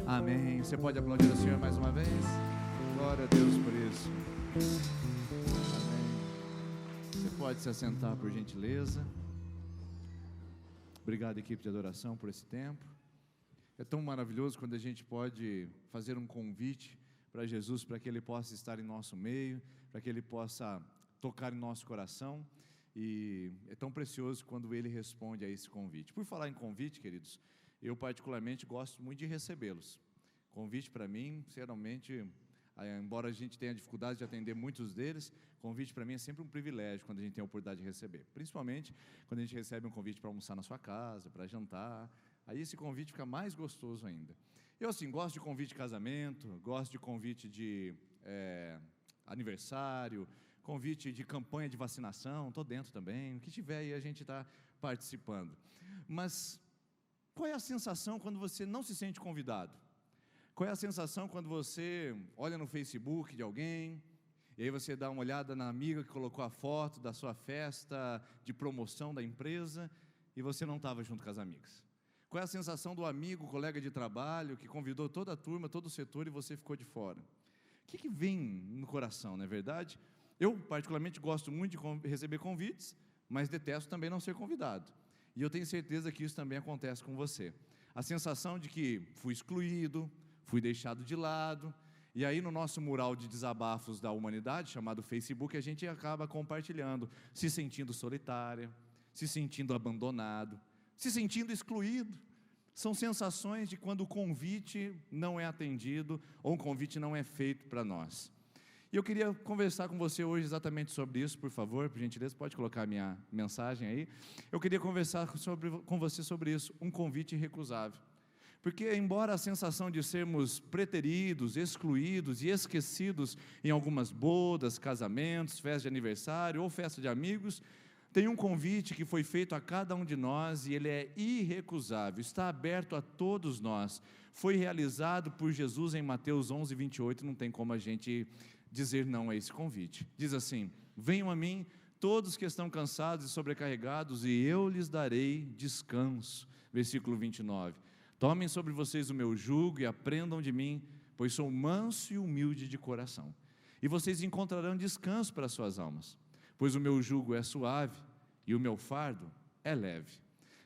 Amém. Você pode aplaudir o Senhor mais uma vez? Glória a Deus por isso. Amém. Você pode se assentar, por gentileza. Obrigado, equipe de adoração, por esse tempo. É tão maravilhoso quando a gente pode fazer um convite para Jesus, para que Ele possa estar em nosso meio, para que Ele possa tocar em nosso coração. E é tão precioso quando Ele responde a esse convite. Por falar em convite, queridos, eu particularmente gosto muito de recebê-los. Convite para mim, geralmente, embora a gente tenha dificuldade de atender muitos deles, convite para mim é sempre um privilégio quando a gente tem a oportunidade de receber. Principalmente quando a gente recebe um convite para almoçar na sua casa, para jantar, aí esse convite fica mais gostoso ainda. Eu, assim, gosto de convite de casamento, gosto de convite de aniversário, convite de campanha de vacinação, estou dentro também, o que tiver aí a gente está participando. Mas qual é a sensação quando você não se sente convidado? Qual é a sensação quando você olha no Facebook de alguém, e aí você dá uma olhada na amiga que colocou a foto da sua festa de promoção da empresa, e você não estava junto com as amigas? Qual é a sensação do amigo, colega de trabalho, que convidou toda a turma, todo o setor, e você ficou de fora? O que vem no coração, não é verdade? Eu, particularmente, gosto muito de receber convites, mas detesto também não ser convidado. E eu tenho certeza que isso também acontece com você. A sensação de que fui excluído, fui deixado de lado, e aí no nosso mural de desabafos da humanidade, chamado Facebook, a gente acaba compartilhando, se sentindo solitária, se sentindo abandonado, se sentindo excluído. São sensações de quando o convite não é atendido, ou um convite não é feito para nós. E eu queria conversar com você hoje exatamente sobre isso, por favor, por gentileza, pode colocar a minha mensagem aí. Eu queria conversar com você sobre isso, um convite irrecusável. Porque, embora a sensação de sermos preteridos, excluídos e esquecidos em algumas bodas, casamentos, festa de aniversário ou festa de amigos, tem um convite que foi feito a cada um de nós e ele é irrecusável, está aberto a todos nós. Foi realizado por Jesus em Mateus 11, 28, não tem como a gente dizer não a esse convite. Diz assim: venham a mim todos que estão cansados e sobrecarregados e eu lhes darei descanso. Versículo 29. Tomem sobre vocês o meu jugo e aprendam de mim, pois sou manso e humilde de coração. E vocês encontrarão descanso para as suas almas, pois o meu jugo é suave e o meu fardo é leve.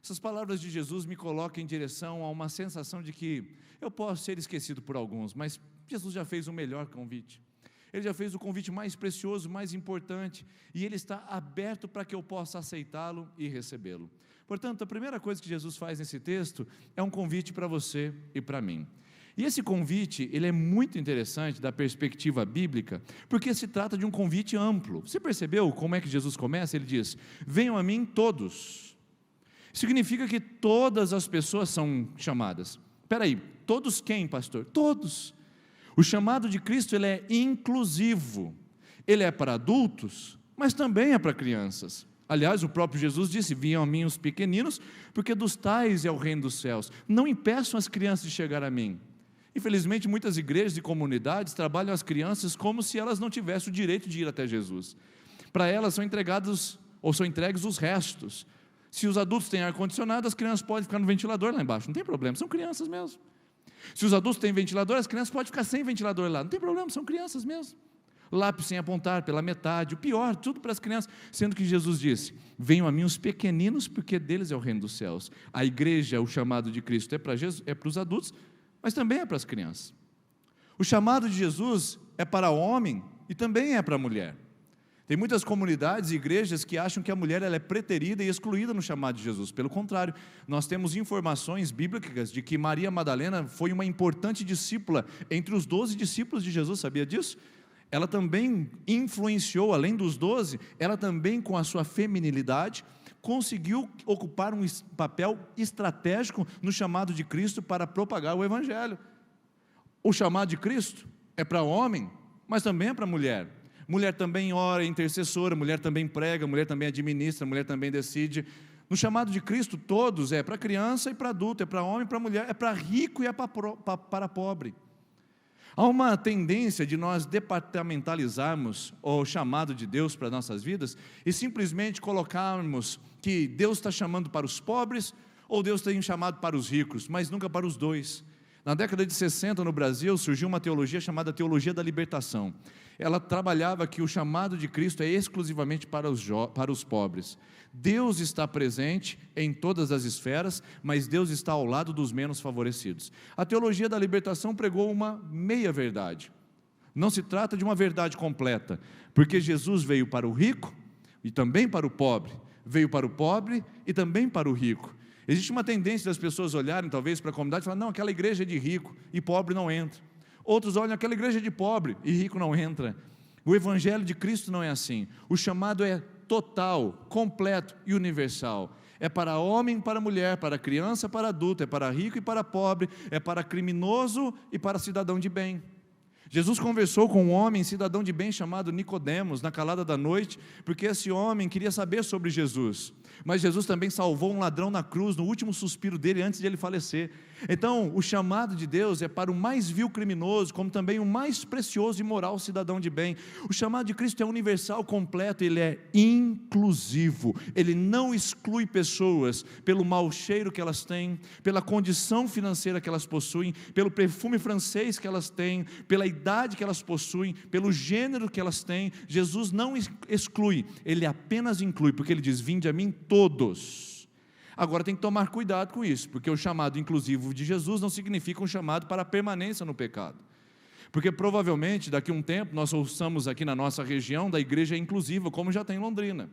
Essas palavras de Jesus me colocam em direção a uma sensação de que eu posso ser esquecido por alguns, mas Jesus já fez o melhor convite. Ele já fez o convite mais precioso, mais importante, e Ele está aberto para que eu possa aceitá-lo e recebê-lo. Portanto, a primeira coisa que Jesus faz nesse texto é um convite para você e para mim. E esse convite, ele é muito interessante da perspectiva bíblica, porque se trata de um convite amplo. Você percebeu como é que Jesus começa? Ele diz: venham a mim todos. Significa que todas as pessoas são chamadas. Espera aí, todos quem, pastor? Todos. O chamado de Cristo, ele é inclusivo. Ele é para adultos, mas também é para crianças. Aliás, o próprio Jesus disse: venham a mim os pequeninos, porque dos tais é o reino dos céus. Não impeçam as crianças de chegar a mim. Infelizmente, muitas igrejas e comunidades trabalham as crianças como se elas não tivessem o direito de ir até Jesus. Para elas são entregados, ou são entregues os restos. Se os adultos têm ar-condicionado, as crianças podem ficar no ventilador lá embaixo, não tem problema, são crianças mesmo. Se os adultos têm ventilador, as crianças podem ficar sem ventilador lá, não tem problema, são crianças mesmo. Lápis sem apontar pela metade, o pior, tudo para as crianças, sendo que Jesus disse: venham a mim os pequeninos, porque deles é o reino dos céus. A igreja, o chamado de Cristo é para os adultos, mas também é para as crianças. O chamado de Jesus é para o homem e também é para a mulher. Tem muitas comunidades e igrejas que acham que a mulher ela é preterida e excluída no chamado de Jesus. Pelo contrário, nós temos informações bíblicas de que Maria Madalena foi uma importante discípula entre os 12 discípulos de Jesus, sabia disso? Ela também influenciou, além dos 12, ela também com a sua feminilidade, conseguiu ocupar um papel estratégico no chamado de Cristo para propagar o Evangelho. O chamado de Cristo é para o homem, mas também é para a mulher. Mulher também ora, é intercessora, mulher também prega, mulher também administra, mulher também decide. No chamado de Cristo, todos é para criança e para adulto, é para homem e para mulher, é para rico e é para pobre. Há uma tendência de nós departamentalizarmos o chamado de Deus para nossas vidas e simplesmente colocarmos que Deus está chamando para os pobres ou Deus tem chamado para os ricos, mas nunca para os dois. Na década de 60, no Brasil, surgiu uma teologia chamada Teologia da Libertação. Ela trabalhava que o chamado de Cristo é exclusivamente para os pobres. Deus está presente em todas as esferas, mas Deus está ao lado dos menos favorecidos. A Teologia da Libertação pregou uma meia-verdade. Não se trata de uma verdade completa, porque Jesus veio para o rico e também para o pobre, veio para o pobre e também para o rico. Existe uma tendência das pessoas olharem talvez para a comunidade e falar, não, aquela igreja é de rico e pobre não entra. Outros olham, aquela igreja é de pobre e rico não entra. O Evangelho de Cristo não é assim. O chamado é total, completo e universal. É para homem e para mulher, para criança e para adulto, é para rico e para pobre, é para criminoso e para cidadão de bem. Jesus conversou com um homem, cidadão de bem, chamado Nicodemos, na calada da noite, porque esse homem queria saber sobre Jesus. Mas Jesus também salvou um ladrão na cruz, no último suspiro dele, antes de ele falecer. Então, o chamado de Deus é para o mais vil criminoso, como também o mais precioso e moral cidadão de bem. O chamado de Cristo é universal, completo, ele é inclusivo. Ele não exclui pessoas pelo mau cheiro que elas têm, pela condição financeira que elas possuem, pelo perfume francês que elas têm, pela idade que elas possuem, pelo gênero que elas têm. Jesus não exclui, ele apenas inclui, porque ele diz, vinde a mim todos. Agora tem que tomar cuidado com isso, porque o chamado inclusivo de Jesus não significa um chamado para a permanência no pecado, porque provavelmente daqui a um tempo nós ouçamos aqui na nossa região da igreja inclusiva, como já tem em Londrina.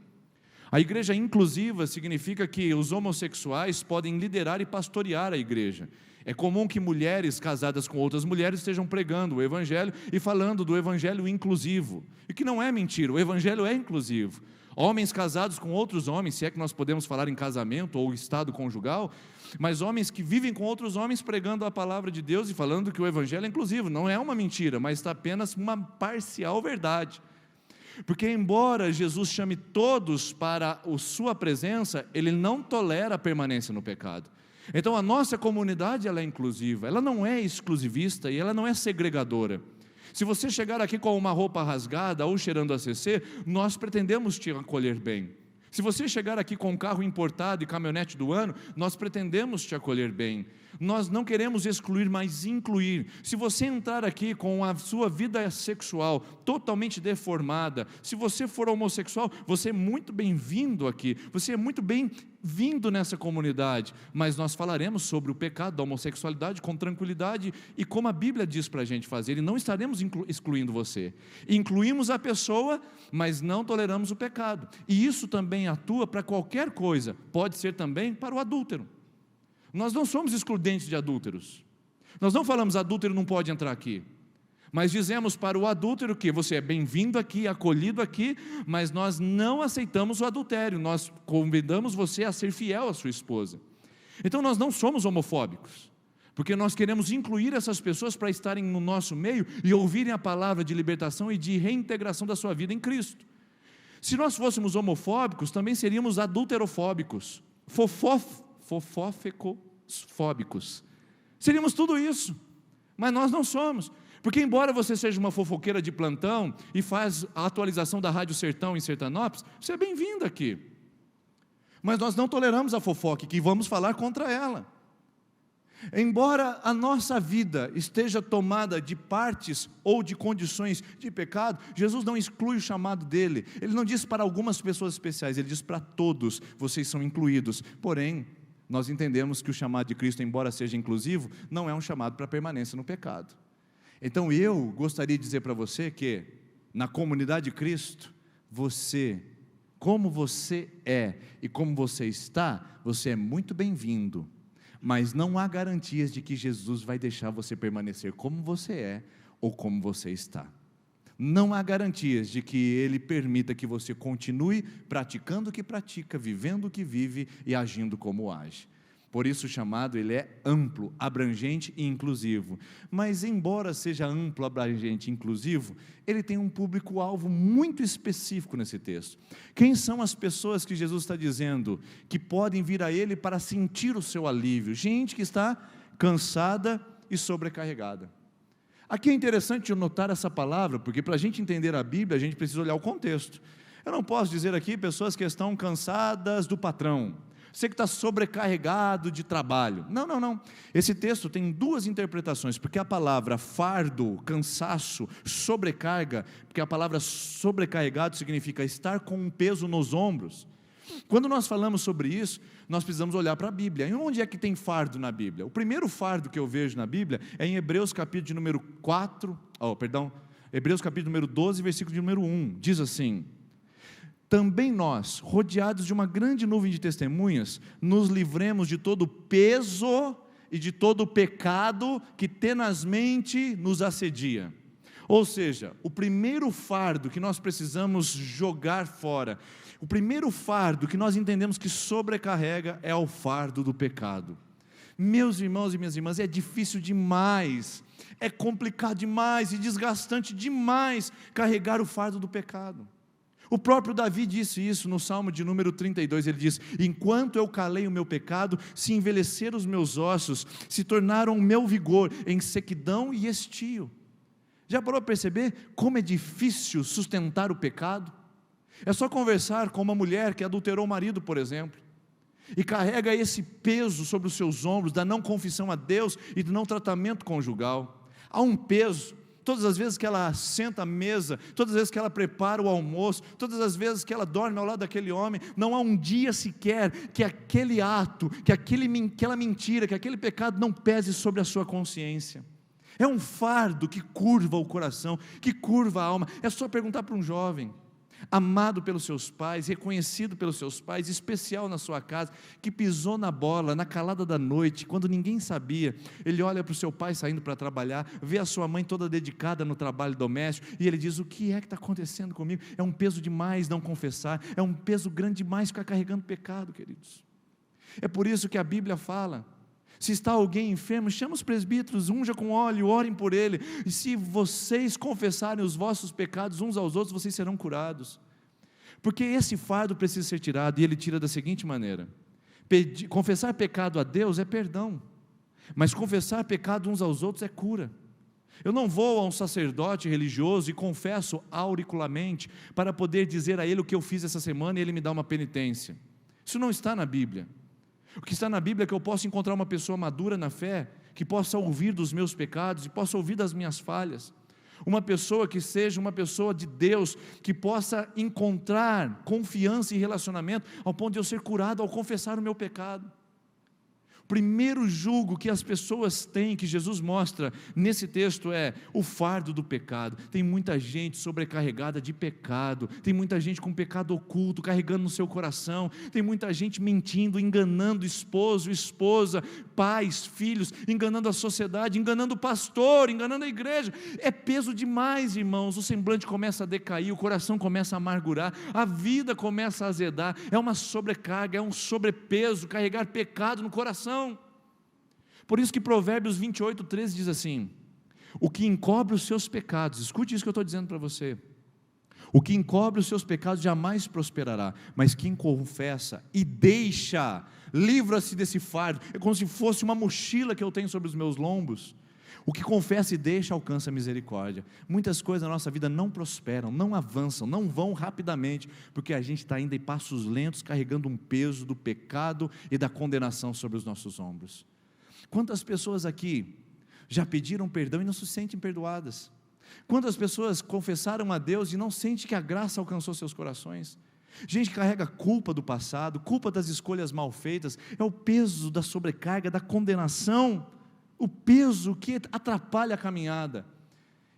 A igreja inclusiva significa que os homossexuais podem liderar e pastorear a igreja. É comum que mulheres casadas com outras mulheres estejam pregando o evangelho e falando do evangelho inclusivo, e que não é mentira, o evangelho é inclusivo. Homens casados com outros homens, se é que nós podemos falar em casamento ou estado conjugal, mas homens que vivem com outros homens pregando a palavra de Deus e falando que o evangelho é inclusivo, não é uma mentira, mas está apenas uma parcial verdade. Porque embora Jesus chame todos para a sua presença, ele não tolera a permanência no pecado. Então a nossa comunidade ela é inclusiva, ela não é exclusivista e ela não é segregadora. Se você chegar aqui com uma roupa rasgada ou cheirando a CC, nós pretendemos te acolher bem. Se você chegar aqui com um carro importado e caminhonete do ano, nós pretendemos te acolher bem. Nós não queremos excluir, mas incluir. Se você entrar aqui com a sua vida sexual totalmente deformada, se você for homossexual, você é muito bem-vindo aqui, você é muito bem-vindo nessa comunidade, mas nós falaremos sobre o pecado da homossexualidade com tranquilidade e como a Bíblia diz para a gente fazer, e não estaremos excluindo você. Incluímos a pessoa, mas não toleramos o pecado, e isso também atua para qualquer coisa, pode ser também para o adúltero. Nós não somos excludentes de adúlteros, nós não falamos adúltero não pode entrar aqui, mas dizemos para o adúltero que você é bem-vindo aqui, acolhido aqui, mas nós não aceitamos o adultério, nós convidamos você a ser fiel à sua esposa. Então nós não somos homofóbicos, porque nós queremos incluir essas pessoas para estarem no nosso meio e ouvirem a palavra de libertação e de reintegração da sua vida em Cristo. Se nós fôssemos homofóbicos, também seríamos adulterofóbicos, fofófecofóbicos, seríamos tudo isso, mas nós não somos, porque embora você seja uma fofoqueira de plantão e faz a atualização da Rádio Sertão em Sertanópolis, você é bem-vindo aqui, mas nós não toleramos a fofoca, que vamos falar contra ela. Embora a nossa vida esteja tomada de partes ou de condições de pecado, Jesus não exclui o chamado dele, ele não diz para algumas pessoas especiais, ele diz para todos, vocês são incluídos. Porém, nós entendemos que o chamado de Cristo, embora seja inclusivo, não é um chamado para permanência no pecado. Então eu gostaria de dizer para você que, na comunidade de Cristo, você, como você é e como você está, você é muito bem-vindo, mas não há garantias de que Jesus vai deixar você permanecer como você é ou como você está. Não há garantias de que Ele permita que você continue praticando o que pratica, vivendo o que vive e agindo como age. Por isso o chamado ele é amplo, abrangente e inclusivo. Mas embora seja amplo, abrangente e inclusivo, ele tem um público-alvo muito específico nesse texto. Quem são as pessoas que Jesus está dizendo que podem vir a Ele para sentir o seu alívio? Gente que está cansada e sobrecarregada. Aqui é interessante notar essa palavra, porque para a gente entender a Bíblia, a gente precisa olhar o contexto. Eu não posso dizer aqui pessoas que estão cansadas do patrão, Você que está sobrecarregado de trabalho. Não, não, não. Esse texto tem duas interpretações, porque a palavra fardo, cansaço, sobrecarga, porque a palavra sobrecarregado significa estar com um peso nos ombros. Quando nós falamos sobre isso, nós precisamos olhar para a Bíblia. E onde é que tem fardo na Bíblia? O primeiro fardo que eu vejo na Bíblia é em Hebreus capítulo de número 4, Hebreus capítulo número 12, versículo de número 1, diz assim: também nós, rodeados de uma grande nuvem de testemunhas, nos livremos de todo o peso e de todo o pecado que tenazmente nos assedia. Ou seja, o primeiro fardo que nós precisamos jogar fora, o primeiro fardo que nós entendemos que sobrecarrega é o fardo do pecado. Meus irmãos e minhas irmãs, é difícil demais, é complicado demais e desgastante demais carregar o fardo do pecado. O próprio Davi disse isso no Salmo de número 32, ele diz: enquanto eu calei o meu pecado, se envelheceram os meus ossos, se tornaram o meu vigor em sequidão e estio. Já parou para perceber como é difícil sustentar o pecado? É só conversar com uma mulher que adulterou o marido, por exemplo, e carrega esse peso sobre os seus ombros, da não confissão a Deus e do não tratamento conjugal. Há um peso. Todas as vezes que ela senta à mesa, todas as vezes que ela prepara o almoço, todas as vezes que ela dorme ao lado daquele homem, não há um dia sequer que aquele ato, que aquela mentira, que aquele pecado não pese sobre a sua consciência. É um fardo que curva o coração, que curva a alma. É só perguntar para um jovem, amado pelos seus pais, reconhecido pelos seus pais, especial na sua casa, que pisou na bola, na calada da noite, quando ninguém sabia. Ele olha para o seu pai saindo para trabalhar, vê a sua mãe toda dedicada no trabalho doméstico, e ele diz: o que é que está acontecendo comigo? É um peso demais não confessar, é um peso grande demais ficar carregando pecado, queridos. É por isso que a Bíblia fala: se está alguém enfermo, chama os presbíteros, unja com óleo, orem por ele, e se vocês confessarem os vossos pecados uns aos outros, vocês serão curados. Porque esse fardo precisa ser tirado, e ele tira da seguinte maneira: confessar pecado a Deus é perdão, mas confessar pecado uns aos outros é cura. Eu não vou a um sacerdote religioso e confesso auricularmente para poder dizer a ele o que eu fiz essa semana e ele me dá uma penitência. Isso não está na Bíblia. O que está na Bíblia é que eu possa encontrar uma pessoa madura na fé, que possa ouvir dos meus pecados e possa ouvir das minhas falhas. Uma pessoa que seja uma pessoa de Deus, que possa encontrar confiança e relacionamento ao ponto de eu ser curado ao confessar o meu pecado. O primeiro jugo que as pessoas têm, que Jesus mostra nesse texto, é o fardo do pecado. Tem muita gente sobrecarregada de pecado, tem muita gente com pecado oculto, carregando no seu coração, tem muita gente mentindo, enganando esposo, esposa, pais, filhos, enganando a sociedade, enganando o pastor, enganando a igreja. É peso demais, irmãos. O semblante começa a decair, o coração começa a amargurar, a vida começa a azedar. É uma sobrecarga, é um sobrepeso, carregar pecado no coração. Por isso que Provérbios 28, 13 diz assim: o que encobre os seus pecados, escute isso que eu estou dizendo para você, o que encobre os seus pecados jamais prosperará, mas quem confessa e deixa, livra-se desse fardo. É como se fosse uma mochila que eu tenho sobre os meus lombos. O que confessa e deixa alcança a misericórdia. Muitas coisas na nossa vida não prosperam, não avançam, não vão rapidamente, porque a gente está ainda em passos lentos, carregando um peso do pecado e da condenação sobre os nossos ombros. Quantas pessoas aqui já pediram perdão e não se sentem perdoadas? Quantas pessoas confessaram a Deus e não sentem que a graça alcançou seus corações? Gente que carrega culpa do passado, culpa das escolhas mal feitas, é o peso da sobrecarga, da condenação, o peso que atrapalha a caminhada.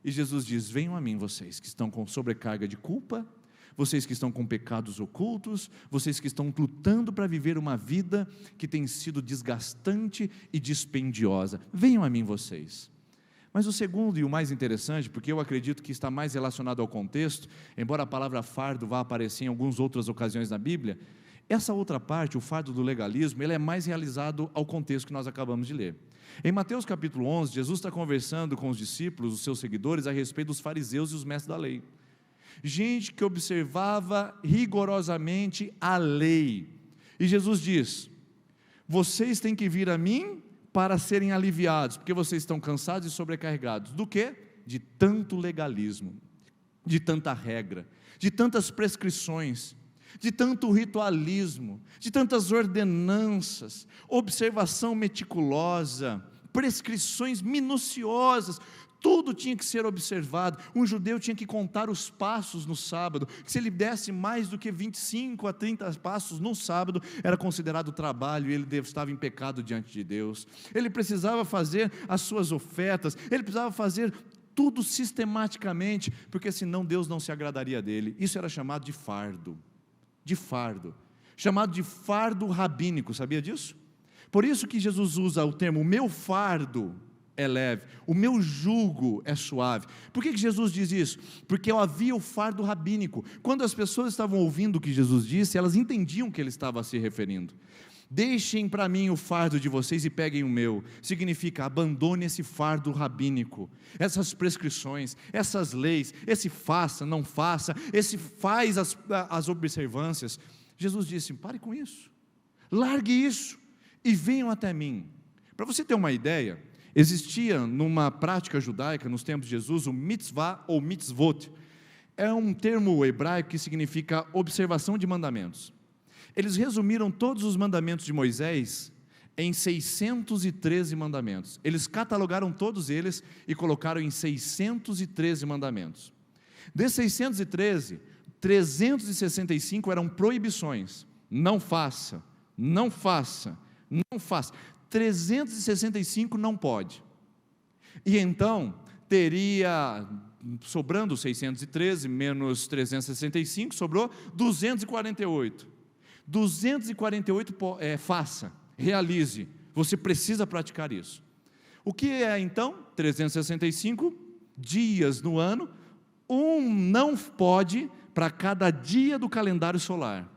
E Jesus diz: venham a mim vocês que estão com sobrecarga de culpa, vocês que estão com pecados ocultos, vocês que estão lutando para viver uma vida que tem sido desgastante e dispendiosa, venham a mim vocês. Mas o segundo e o mais interessante, porque eu acredito que está mais relacionado ao contexto, embora a palavra fardo vá aparecer em algumas outras ocasiões na Bíblia, essa outra parte, o fardo do legalismo, ele é mais realizado ao contexto que nós acabamos de ler. Em Mateus capítulo 11, Jesus está conversando com os discípulos, os seus seguidores, a respeito dos fariseus e os mestres da lei. Gente que observava rigorosamente a lei. E Jesus diz: vocês têm que vir a mim para serem aliviados, porque vocês estão cansados e sobrecarregados. Do quê? De tanto legalismo, de tanta regra, de tantas prescrições. de tanto ritualismo, de tantas ordenanças, observação meticulosa, prescrições minuciosas, tudo tinha que ser observado. Um judeu tinha que contar os passos no sábado, se ele desse mais do que 25 a 30 passos no sábado, era considerado trabalho, e ele estava em pecado diante de Deus. Ele precisava fazer as suas ofertas, ele precisava fazer tudo sistematicamente, porque senão Deus não se agradaria dele. Isso era chamado de fardo, chamado de fardo rabínico, sabia disso? Por isso que Jesus usa o termo, o meu fardo é leve, o meu jugo é suave. Por que Jesus diz isso? Porque havia o fardo rabínico. Quando as pessoas estavam ouvindo o que Jesus disse, elas entendiam o que ele estava se referindo. Deixem para mim o fardo de vocês e peguem o meu. Significa, abandone esse fardo rabínico, essas prescrições, essas leis, esse faça, não faça, esse faz as observâncias. Jesus disse, pare com isso, largue isso e venham até mim. Para você ter uma ideia, existia numa prática judaica, nos tempos de Jesus, o mitzvah ou mitzvot. É um termo hebraico que significa observação de mandamentos. Eles resumiram todos os mandamentos de Moisés em 613 mandamentos. Eles catalogaram todos eles e colocaram em 613 mandamentos. Desses 613, 365 eram proibições. Não faça, não faça, não faça. 365 não pode. E então, teria, sobrando 613 menos 365, sobrou 248. 248 faça, realize, você precisa praticar isso. O que é então? 365 dias no ano, um não pode para cada dia do calendário solar.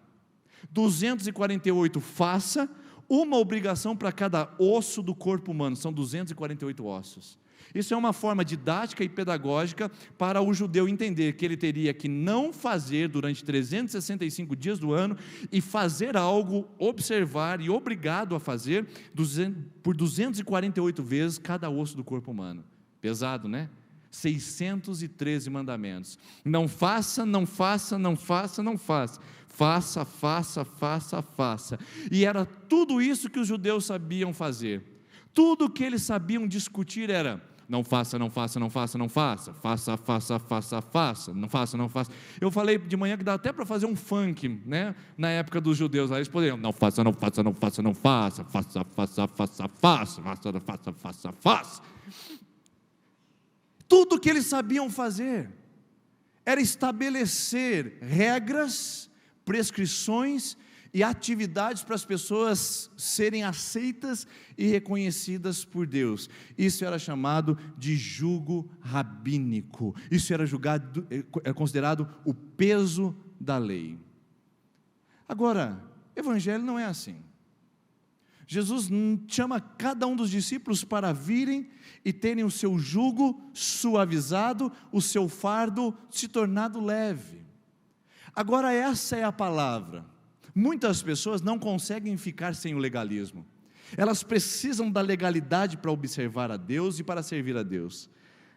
248 faça, uma obrigação para cada osso do corpo humano, são 248 ossos. Isso é uma forma didática e pedagógica para o judeu entender que ele teria que não fazer durante 365 dias do ano e fazer algo, observar e obrigado a fazer por 248 vezes cada osso do corpo humano. Pesado, né? 613 mandamentos. Não faça, não faça, não faça, não faça. Faça, faça, faça, faça. E era tudo isso que os judeus sabiam fazer. Tudo que eles sabiam discutir era: não faça, não faça, não faça, não faça, faça, faça, faça, faça, não faça, não faça. Eu falei de manhã que dá até para fazer um funk, né? Na época dos judeus, aí eles poderiam: não faça, não faça, não faça, não faça, faça, faça, faça, faça, faça, faça, faça, faça. Tudo que eles sabiam fazer era estabelecer regras, prescrições e atividades para as pessoas serem aceitas e reconhecidas por Deus. Isso era chamado de jugo rabínico. Isso era considerado o peso da lei. Agora, evangelho não é assim. Jesus chama cada um dos discípulos para virem e terem o seu jugo suavizado, o seu fardo se tornado leve. Agora, essa é a palavra. Muitas pessoas não conseguem ficar sem o legalismo. Elas precisam da legalidade para observar a Deus e para servir a Deus.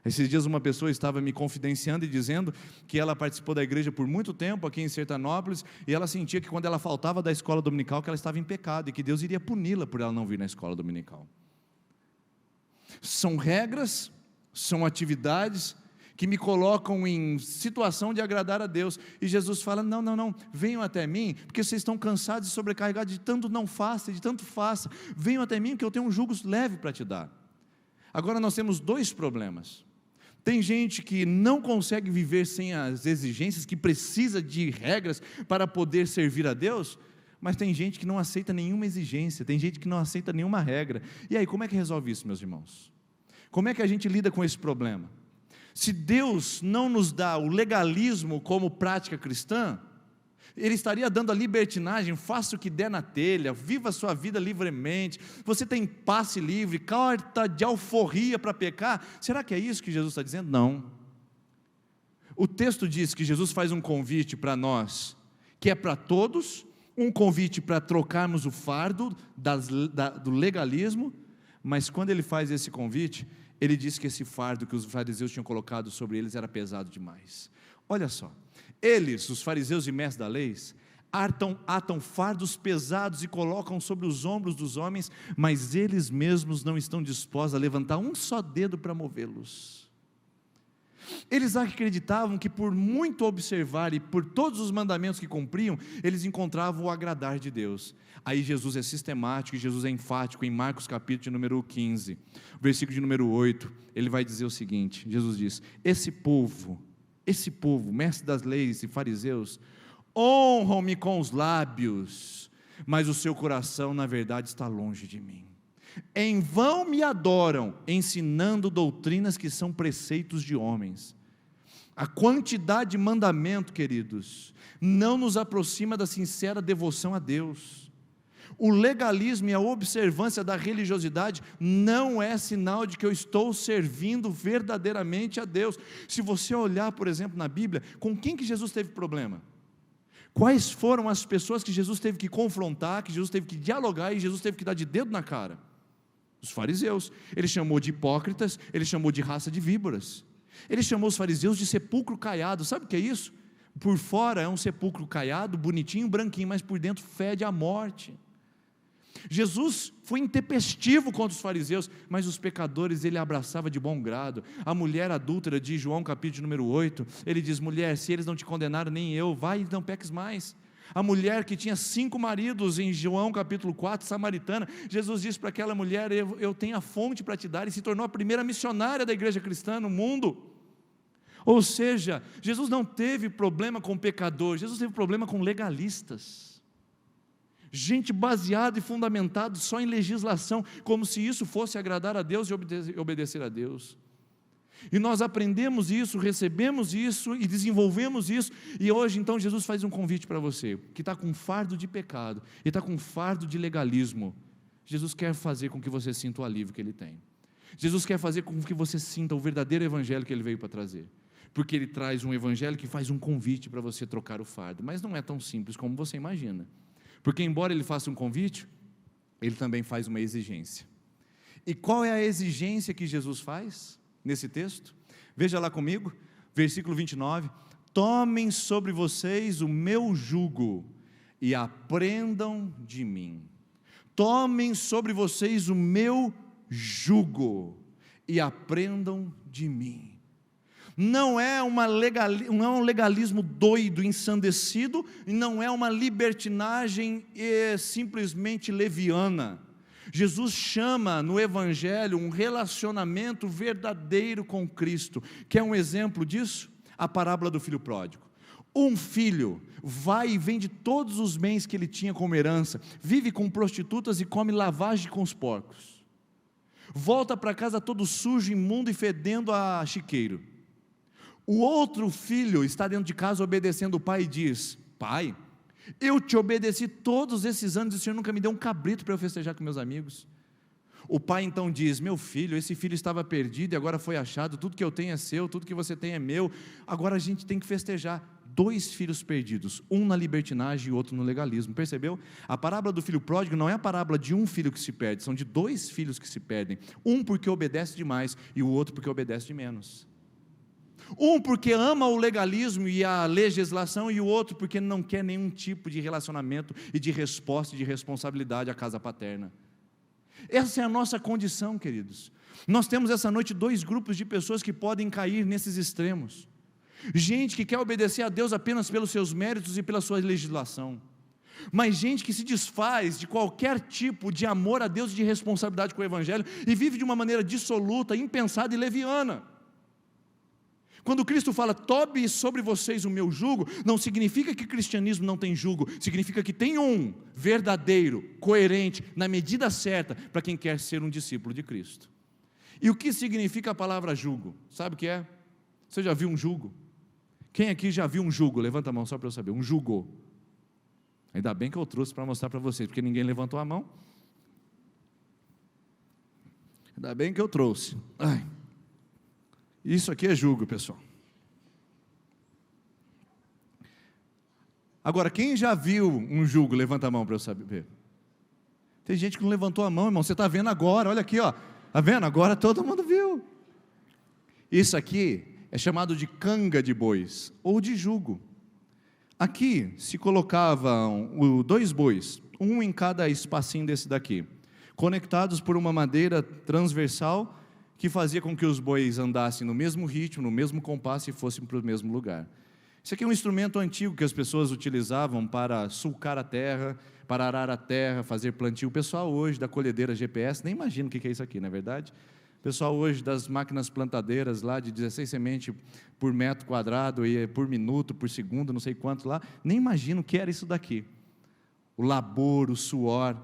Esses dias uma pessoa estava me confidenciando e dizendo que ela participou da igreja por muito tempo aqui em Sertanópolis, e ela sentia que quando ela faltava da escola dominical, que ela estava em pecado, e que Deus iria puni-la por ela não vir na escola dominical. São regras, são atividades que me colocam em situação de agradar a Deus, e Jesus fala: não, venham até mim, porque vocês estão cansados e sobrecarregados de tanto não faça, de tanto faça, venham até mim, que eu tenho um jugo leve para te dar. Agora nós temos dois problemas. Tem gente que não consegue viver sem as exigências, que precisa de regras para poder servir a Deus, mas tem gente que não aceita nenhuma exigência, tem gente que não aceita nenhuma regra. E aí, como é que resolve isso, meus irmãos? Como é que a gente lida com esse problema? Se Deus não nos dá o legalismo como prática cristã, Ele estaria dando a libertinagem: faça o que der na telha, viva a sua vida livremente, você tem passe livre, carta de alforria para pecar. Será que é isso que Jesus está dizendo? Não. O texto diz que Jesus faz um convite para nós, que é para todos, um convite para trocarmos o fardo do legalismo, mas quando Ele faz esse convite, Ele diz que esse fardo que os fariseus tinham colocado sobre eles era pesado demais. Olha só, eles, os fariseus e mestres da lei, atam fardos pesados e colocam sobre os ombros dos homens, mas eles mesmos não estão dispostos a levantar um só dedo para movê-los. Eles acreditavam que por muito observar e por todos os mandamentos que cumpriam, eles encontravam o agradar de Deus. Aí Jesus é sistemático e Jesus é enfático em Marcos capítulo de número 15, versículo de número 8, ele vai dizer o seguinte, Jesus diz: esse povo, mestre das leis e fariseus, honram-me com os lábios, mas o seu coração na verdade está longe de mim. Em vão me adoram, ensinando doutrinas que são preceitos de homens. A quantidade de mandamento, queridos, não nos aproxima da sincera devoção a Deus. O legalismo e a observância da religiosidade não é sinal de que eu estou servindo verdadeiramente a Deus. Se você olhar, por exemplo, na Bíblia, com quem que Jesus teve problema? Quais foram as pessoas que Jesus teve que confrontar, que Jesus teve que dialogar e Jesus teve que dar de dedo na cara? Os fariseus. Ele chamou de hipócritas, ele chamou de raça de víboras, ele chamou os fariseus de sepulcro caiado. Sabe o que é isso? Por fora é um sepulcro caiado, bonitinho, branquinho, mas por dentro fede a morte. Jesus foi intempestivo contra os fariseus, mas os pecadores ele abraçava de bom grado. A mulher adúltera de João capítulo número 8, ele diz: mulher, se eles não te condenaram, nem eu, vai e não peques mais. A mulher que tinha 5 maridos em João capítulo 4, samaritana, Jesus disse para aquela mulher: eu tenho a fonte para te dar, e se tornou a primeira missionária da igreja cristã no mundo. Ou seja, Jesus não teve problema com pecadores, Jesus teve problema com legalistas, gente baseada e fundamentada só em legislação, como se isso fosse agradar a Deus e obedecer a Deus. E nós aprendemos isso, recebemos isso e desenvolvemos isso, e hoje então Jesus faz um convite para você, que está com fardo de pecado, e está com fardo de legalismo. Jesus quer fazer com que você sinta o alívio que Ele tem. Jesus quer fazer com que você sinta o verdadeiro evangelho que Ele veio para trazer, porque Ele traz um evangelho que faz um convite para você trocar o fardo, mas não é tão simples como você imagina, porque embora Ele faça um convite, Ele também faz uma exigência. E qual é a exigência que Jesus faz nesse texto? Veja lá comigo, versículo 29, tomem sobre vocês o meu jugo e aprendam de mim. Tomem sobre vocês o meu jugo e aprendam de mim. Não é um legalismo doido, ensandecido, e não é uma libertinagem simplesmente leviana. Jesus chama no Evangelho um relacionamento verdadeiro com Cristo. Quer um exemplo disso? A parábola do filho pródigo. Um filho vai e vende todos os bens que ele tinha como herança, vive com prostitutas e come lavagem com os porcos. Volta para casa todo sujo, imundo e fedendo a chiqueiro. O outro filho está dentro de casa obedecendo o pai e diz: pai, eu te obedeci todos esses anos e o Senhor nunca me deu um cabrito para eu festejar com meus amigos. O pai então diz: meu filho, esse filho estava perdido e agora foi achado, tudo que eu tenho é seu, tudo que você tem é meu, agora a gente tem que festejar. 2 filhos perdidos, um na libertinagem e outro no legalismo, percebeu? A parábola do filho pródigo não é a parábola de um filho que se perde, são de 2 filhos que se perdem, um porque obedece demais e o outro porque obedece de menos. Um porque ama o legalismo e a legislação, e o outro porque não quer nenhum tipo de relacionamento e de resposta e de responsabilidade à casa paterna. Essa é a nossa condição, queridos. Nós temos essa noite 2 grupos de pessoas que podem cair nesses extremos. Gente que quer obedecer a Deus apenas pelos seus méritos e pela sua legislação, mas gente que se desfaz de qualquer tipo de amor a Deus e de responsabilidade com o Evangelho e vive de uma maneira dissoluta, impensada e leviana. Quando Cristo fala: tome sobre vocês o meu jugo, não significa que o cristianismo não tem jugo, significa que tem um verdadeiro, coerente, na medida certa, para quem quer ser um discípulo de Cristo. E o que significa a palavra jugo? Sabe o que é? Você já viu um jugo? Quem aqui já viu um jugo? Levanta a mão só para eu saber, um jugo. Ainda bem que eu trouxe para mostrar para vocês, porque ninguém levantou a mão. Ainda bem que eu trouxe. Ai. Isso aqui é jugo, pessoal. Agora, quem já viu um jugo? Levanta a mão para eu saber. Tem gente que não levantou a mão, irmão. Você está vendo agora, olha aqui, ó. Está vendo? Agora todo mundo viu. Isso aqui é chamado de canga de bois, ou de jugo. Aqui se colocavam 2 bois, um em cada espacinho desse daqui, conectados por uma madeira transversal, que fazia com que os bois andassem no mesmo ritmo, no mesmo compasso e fossem para o mesmo lugar. Isso aqui é um instrumento antigo que as pessoas utilizavam para sulcar a terra, para arar a terra, fazer plantio. O pessoal hoje da colhedeira GPS, nem imagina o que é isso aqui, não é verdade? O pessoal hoje das máquinas plantadeiras lá de 16 sementes por metro quadrado, e por minuto, por segundo, não sei quanto lá, nem imagina o que era isso daqui. O labor, o suor.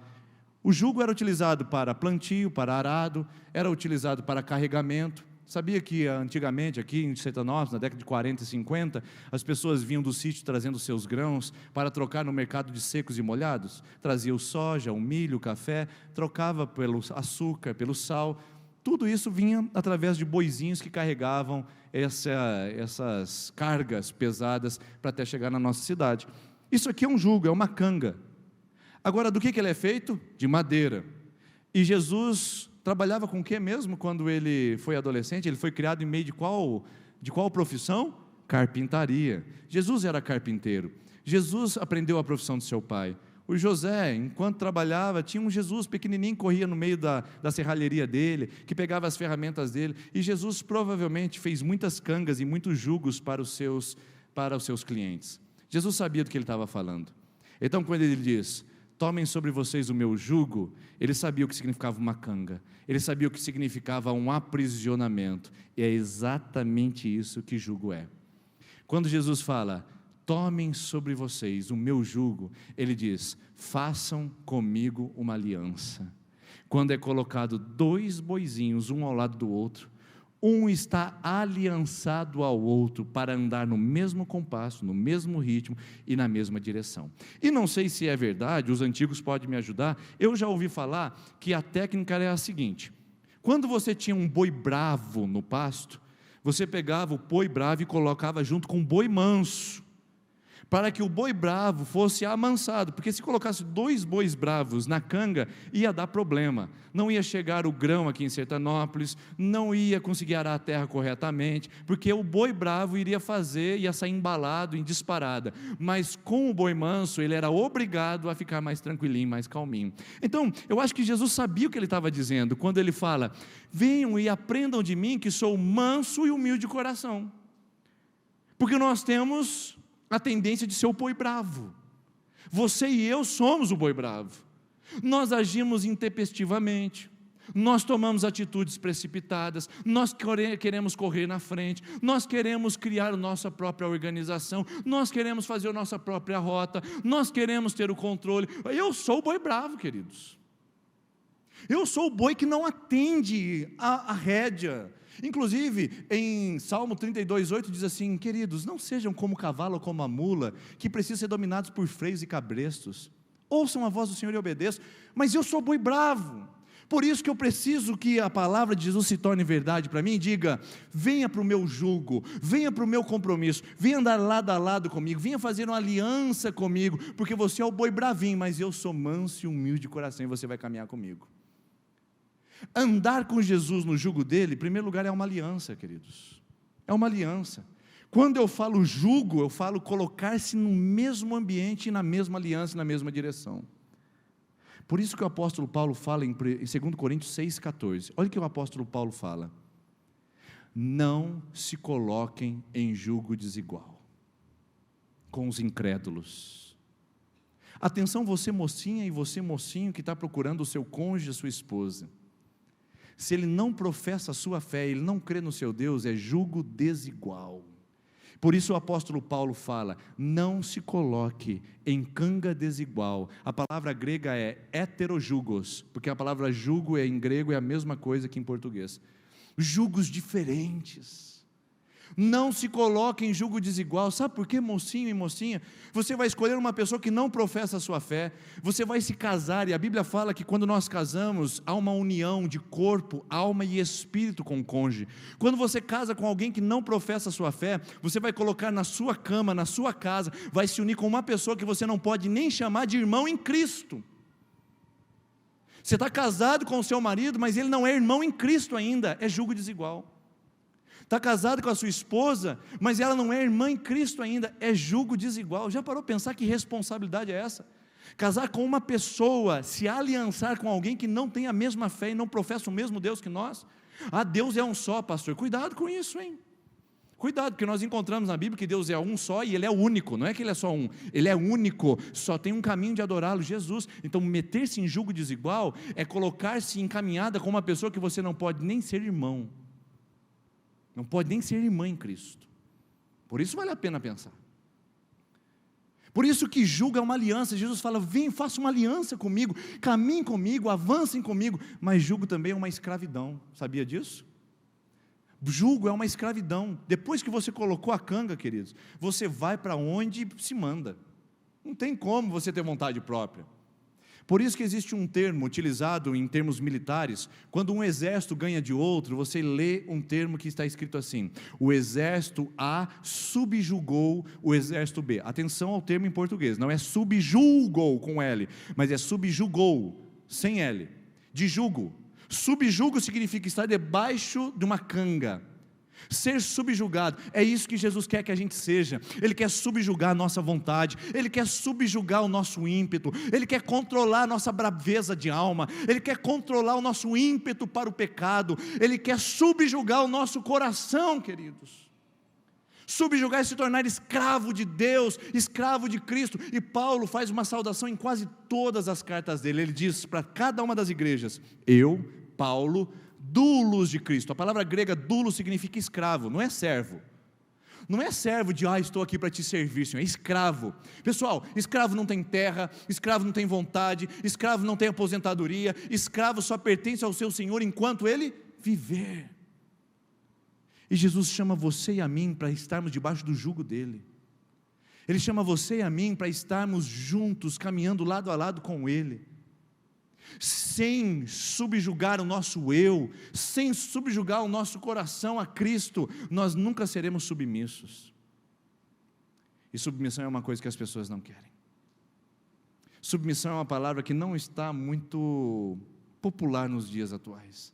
O jugo era utilizado para plantio, para arado, era utilizado para carregamento. Sabia que antigamente aqui em Sertanópolis, na década de 40 e 50, as pessoas vinham do sítio trazendo seus grãos para trocar no mercado de secos e molhados? Trazia o soja, o milho, o café, trocava pelo açúcar, pelo sal. Tudo isso vinha através de boizinhos que carregavam essas cargas pesadas para até chegar na nossa cidade. Isso aqui é um jugo, é uma canga. Agora, do que ele é feito? De madeira. E Jesus trabalhava com o que mesmo quando ele foi adolescente? Ele foi criado em meio de qual profissão? Carpintaria. Jesus era carpinteiro. Jesus aprendeu a profissão de seu pai. O José, enquanto trabalhava, tinha um Jesus pequenininho, corria no meio da serralheria dele, que pegava as ferramentas dele, e Jesus provavelmente fez muitas cangas e muitos jugos para os seus clientes. Jesus sabia do que ele estava falando. Então, quando ele diz: tomem sobre vocês o meu jugo, ele sabia o que significava uma canga, ele sabia o que significava um aprisionamento, e é exatamente isso que jugo é. Quando Jesus fala: tomem sobre vocês o meu jugo, ele diz: façam comigo uma aliança. Quando é colocado 2 boizinhos, um ao lado do outro, um está aliançado ao outro para andar no mesmo compasso, no mesmo ritmo e na mesma direção. E não sei se é verdade, os antigos podem me ajudar, eu já ouvi falar que a técnica é a seguinte: quando você tinha um boi bravo no pasto, você pegava o boi bravo e colocava junto com o boi manso, para que o boi bravo fosse amansado, porque se colocasse 2 bois bravos na canga, ia dar problema, não ia chegar o grão aqui em Sertanópolis, não ia conseguir arar a terra corretamente, porque o boi bravo ia sair embalado em disparada, mas com o boi manso, ele era obrigado a ficar mais tranquilinho, mais calminho. Então, eu acho que Jesus sabia o que ele estava dizendo, quando ele fala: venham e aprendam de mim, que sou manso e humilde de coração, porque nós temos a tendência de ser o boi bravo. Você e eu somos o boi bravo. Nós agimos intempestivamente, nós tomamos atitudes precipitadas, nós queremos correr na frente, nós queremos criar a nossa própria organização, nós queremos fazer a nossa própria rota, nós queremos ter o controle. Eu sou o boi bravo, queridos. Eu sou o boi que não atende a rédea. Inclusive, em Salmo 32:8 diz assim: queridos, não sejam como o cavalo ou como a mula, que precisam ser dominados por freios e cabrestos. Ouçam a voz do Senhor e obedeçam. Mas eu sou boi bravo, por isso que eu preciso que a palavra de Jesus se torne verdade para mim. Diga: venha para o meu jugo, venha para o meu compromisso, venha andar lado a lado comigo, venha fazer uma aliança comigo, porque você é o boi bravinho, mas eu sou manso e humilde de coração, e você vai caminhar comigo. Andar com Jesus no jugo dele, em primeiro lugar, é uma aliança, queridos. É uma aliança. Quando eu falo jugo, eu falo colocar-se no mesmo ambiente, na mesma aliança, na mesma direção. Por isso que o apóstolo Paulo fala em 2 Coríntios 6,14. Olha o que o apóstolo Paulo fala: não se coloquem em jugo desigual com os incrédulos. Atenção, você mocinha e você mocinho que está procurando o seu cônjuge, a sua esposa. Se ele não professa a sua fé, ele não crê no seu Deus, é jugo desigual. Por isso o apóstolo Paulo fala: não se coloque em canga desigual. A palavra grega é heterojugos, porque a palavra jugo em grego é a mesma coisa que em português. Jugos diferentes. Não se coloque em jugo desigual. Sabe por quê, mocinho e mocinha? Você vai escolher uma pessoa que não professa a sua fé, você vai se casar, e a Bíblia fala que quando nós casamos, há uma união de corpo, alma e espírito com o cônjuge. Quando você casa com alguém que não professa a sua fé, você vai colocar na sua cama, na sua casa, vai se unir com uma pessoa que você não pode nem chamar de irmão em Cristo. Você está casado com o seu marido, mas ele não é irmão em Cristo ainda, é jugo desigual. Está casado com a sua esposa, mas ela não é irmã em Cristo ainda, é jugo desigual. Já parou para pensar que responsabilidade é essa? Casar com uma pessoa, se aliançar com alguém que não tem a mesma fé e não professa o mesmo Deus que nós. Deus é um só, pastor, cuidado com isso, hein? Cuidado, porque nós encontramos na Bíblia que Deus é um só e Ele é único, não é que Ele é só um, Ele é único, só tem um caminho de adorá-lo, Jesus. Então meter-se em jugo desigual é colocar-se em caminhada com uma pessoa que você não pode nem ser irmão, não pode nem ser irmã em Cristo. Por isso vale a pena pensar. Por isso que julgo é uma aliança. Jesus fala, vem, faça uma aliança comigo, caminhem comigo, avancem comigo. Mas julgo também é uma escravidão, sabia disso? Julgo é uma escravidão. Depois que você colocou a canga, queridos, você vai para onde se manda. Não tem como você ter vontade própria. Por isso que existe um termo utilizado em termos militares. Quando um exército ganha de outro, você lê um termo que está escrito assim: o exército A subjugou o exército B. Atenção ao termo em português, não é subjugou com L, mas é subjugou, sem L, de jugo. Subjugo significa estar debaixo de uma canga, ser subjugado. É isso que Jesus quer que a gente seja. Ele quer subjugar a nossa vontade, Ele quer subjugar o nosso ímpeto, Ele quer controlar a nossa braveza de alma, Ele quer controlar o nosso ímpeto para o pecado, Ele quer subjugar o nosso coração, queridos. Subjugar é se tornar escravo de Deus, escravo de Cristo. E Paulo faz uma saudação em quase todas as cartas dele. Ele diz para cada uma das igrejas: eu, Paulo, doulos de Cristo. A palavra grega doulos significa escravo, não é servo. Não é servo de, estou aqui para te servir, Senhor, é escravo. Pessoal, escravo não tem terra, escravo não tem vontade, escravo não tem aposentadoria, escravo só pertence ao seu Senhor enquanto ele viver. E Jesus chama você e a mim para estarmos debaixo do jugo dele. Ele chama você e a mim para estarmos juntos, caminhando lado a lado com ele, sem subjugar o nosso eu, sem subjugar o nosso coração a Cristo, nós nunca seremos submissos. E submissão é uma coisa que as pessoas não querem. Submissão é uma palavra que não está muito popular nos dias atuais.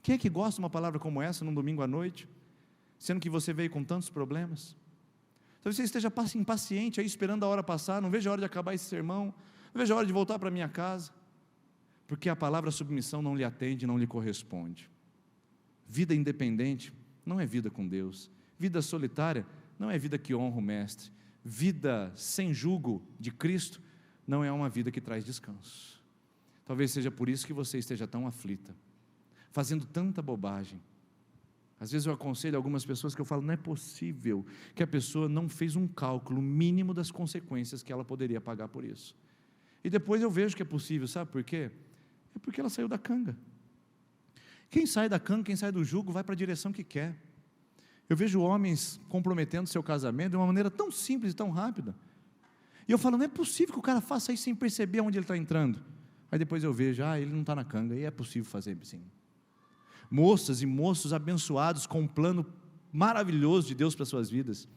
Quem é que gosta de uma palavra como essa num domingo à noite, sendo que você veio com tantos problemas? Talvez você esteja impaciente aí, esperando a hora passar, não vejo a hora de acabar esse sermão, não vejo a hora de voltar para minha casa, porque a palavra submissão não lhe atende, não lhe corresponde. Vida independente não é vida com Deus, vida solitária não é vida que honra o Mestre, vida sem jugo de Cristo não é uma vida que traz descanso. Talvez seja por isso que você esteja tão aflita, fazendo tanta bobagem. Às vezes eu aconselho algumas pessoas que eu falo, não é possível que a pessoa não fez um cálculo mínimo das consequências que ela poderia pagar por isso. E depois eu vejo que é possível, sabe por quê? É porque ela saiu da canga. Quem sai da canga, quem sai do jugo, vai para a direção que quer. Eu vejo homens comprometendo seu casamento de uma maneira tão simples e tão rápida. E eu falo, não é possível que o cara faça isso sem perceber onde ele está entrando. Aí depois eu vejo, ele não está na canga, e é possível fazer assim. Moças e moços abençoados com um plano maravilhoso de Deus para suas vidas,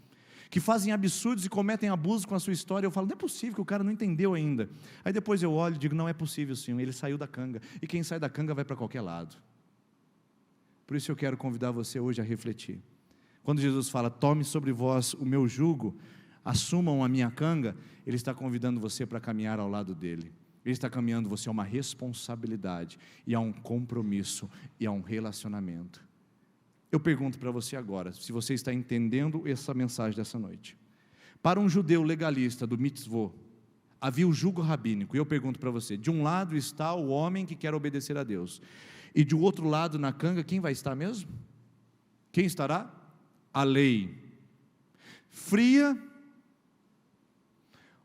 que fazem absurdos e cometem abusos com a sua história. Eu falo, não é possível que o cara não entendeu ainda. Aí depois eu olho e digo, não é possível sim, ele saiu da canga, e quem sai da canga vai para qualquer lado. Por isso eu quero convidar você hoje a refletir. Quando Jesus fala, tome sobre vós o meu jugo, assumam a minha canga, Ele está convidando você para caminhar ao lado dele. Ele está caminhando você a uma responsabilidade, e a um compromisso, e a um relacionamento. Eu pergunto para você agora, se você está entendendo essa mensagem dessa noite. Para um judeu legalista do mitzvot, havia o jugo rabínico, e eu pergunto para você, de um lado está o homem que quer obedecer a Deus, e de outro lado na canga, quem vai estar mesmo? Quem estará? A lei fria,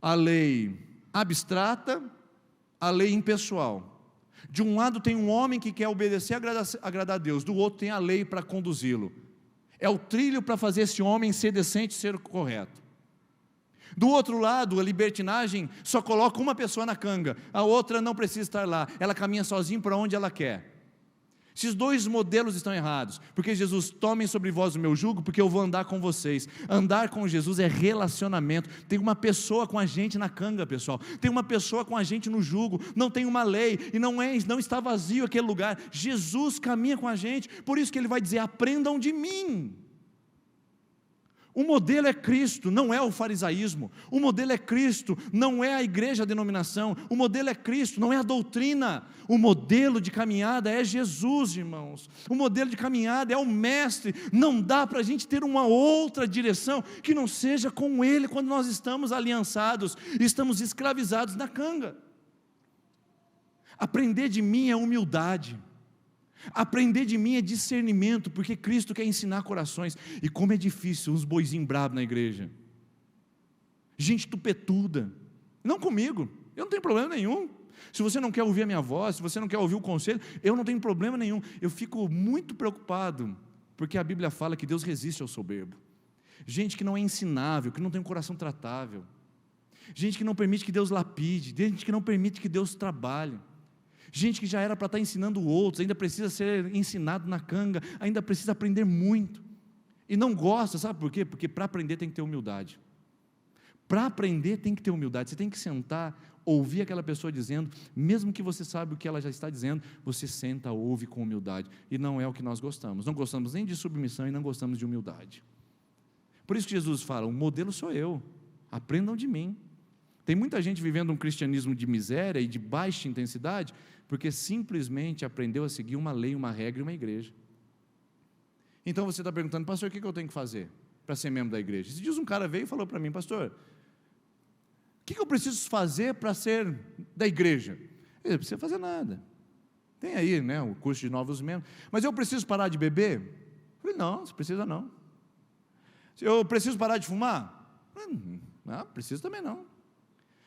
a lei abstrata, a lei impessoal. De um lado tem um homem que quer obedecer e agradar a Deus, do outro tem a lei para conduzi-lo. É o trilho para fazer esse homem ser decente, ser correto. Do outro lado, a libertinagem só coloca uma pessoa na canga, a outra não precisa estar lá, ela caminha sozinha para onde ela quer. Esses dois modelos estão errados, porque Jesus, tomem sobre vós o meu jugo, porque eu vou andar com vocês. Andar com Jesus é relacionamento. Tem uma pessoa com a gente na canga, pessoal, tem uma pessoa com a gente no jugo, não tem uma lei, e não está vazio aquele lugar. Jesus caminha com a gente, por isso que ele vai dizer: aprendam de mim. O modelo é Cristo, não é o farisaísmo. O modelo é Cristo, não é a igreja, a denominação. O modelo é Cristo, não é a doutrina. O modelo de caminhada é Jesus, irmãos. O modelo de caminhada é o mestre. Não dá para a gente ter uma outra direção que não seja com Ele, quando nós estamos aliançados, estamos escravizados na canga. Aprender de mim é humildade. Aprender de mim é discernimento, porque Cristo quer ensinar corações. E como é difícil uns boizinhos bravos na igreja, gente tupetuda. Não comigo, eu não tenho problema nenhum. Se você não quer ouvir a minha voz, se você não quer ouvir o conselho, eu não tenho problema nenhum. Eu fico muito preocupado, porque a Bíblia fala que Deus resiste ao soberbo. Gente que não é ensinável, que não tem um coração tratável, gente que não permite que Deus lapide, gente que não permite que Deus trabalhe, gente que já era para estar ensinando outros, ainda precisa ser ensinado na canga, ainda precisa aprender muito, e não gosta, sabe por quê? Porque para aprender tem que ter humildade. Para aprender tem que ter humildade. Você tem que sentar, ouvir aquela pessoa dizendo, mesmo que você sabe o que ela já está dizendo, você senta, ouve com humildade, e não é o que nós gostamos. Não gostamos nem de submissão e não gostamos de humildade. Por isso que Jesus fala: o modelo sou eu, aprendam de mim. Tem muita gente vivendo um cristianismo de miséria e de baixa intensidade, porque simplesmente aprendeu a seguir uma lei, uma regra e uma igreja. Então você está perguntando: pastor, o que eu tenho que fazer para ser membro da igreja? Esses dias um cara veio e falou para mim: pastor, o que eu preciso fazer para ser da igreja? Eu não precisa fazer nada, tem aí, né, o curso de novos membros. Mas eu preciso parar de beber? Eu falei: não, você precisa não. Eu preciso parar de fumar? Não, preciso também não.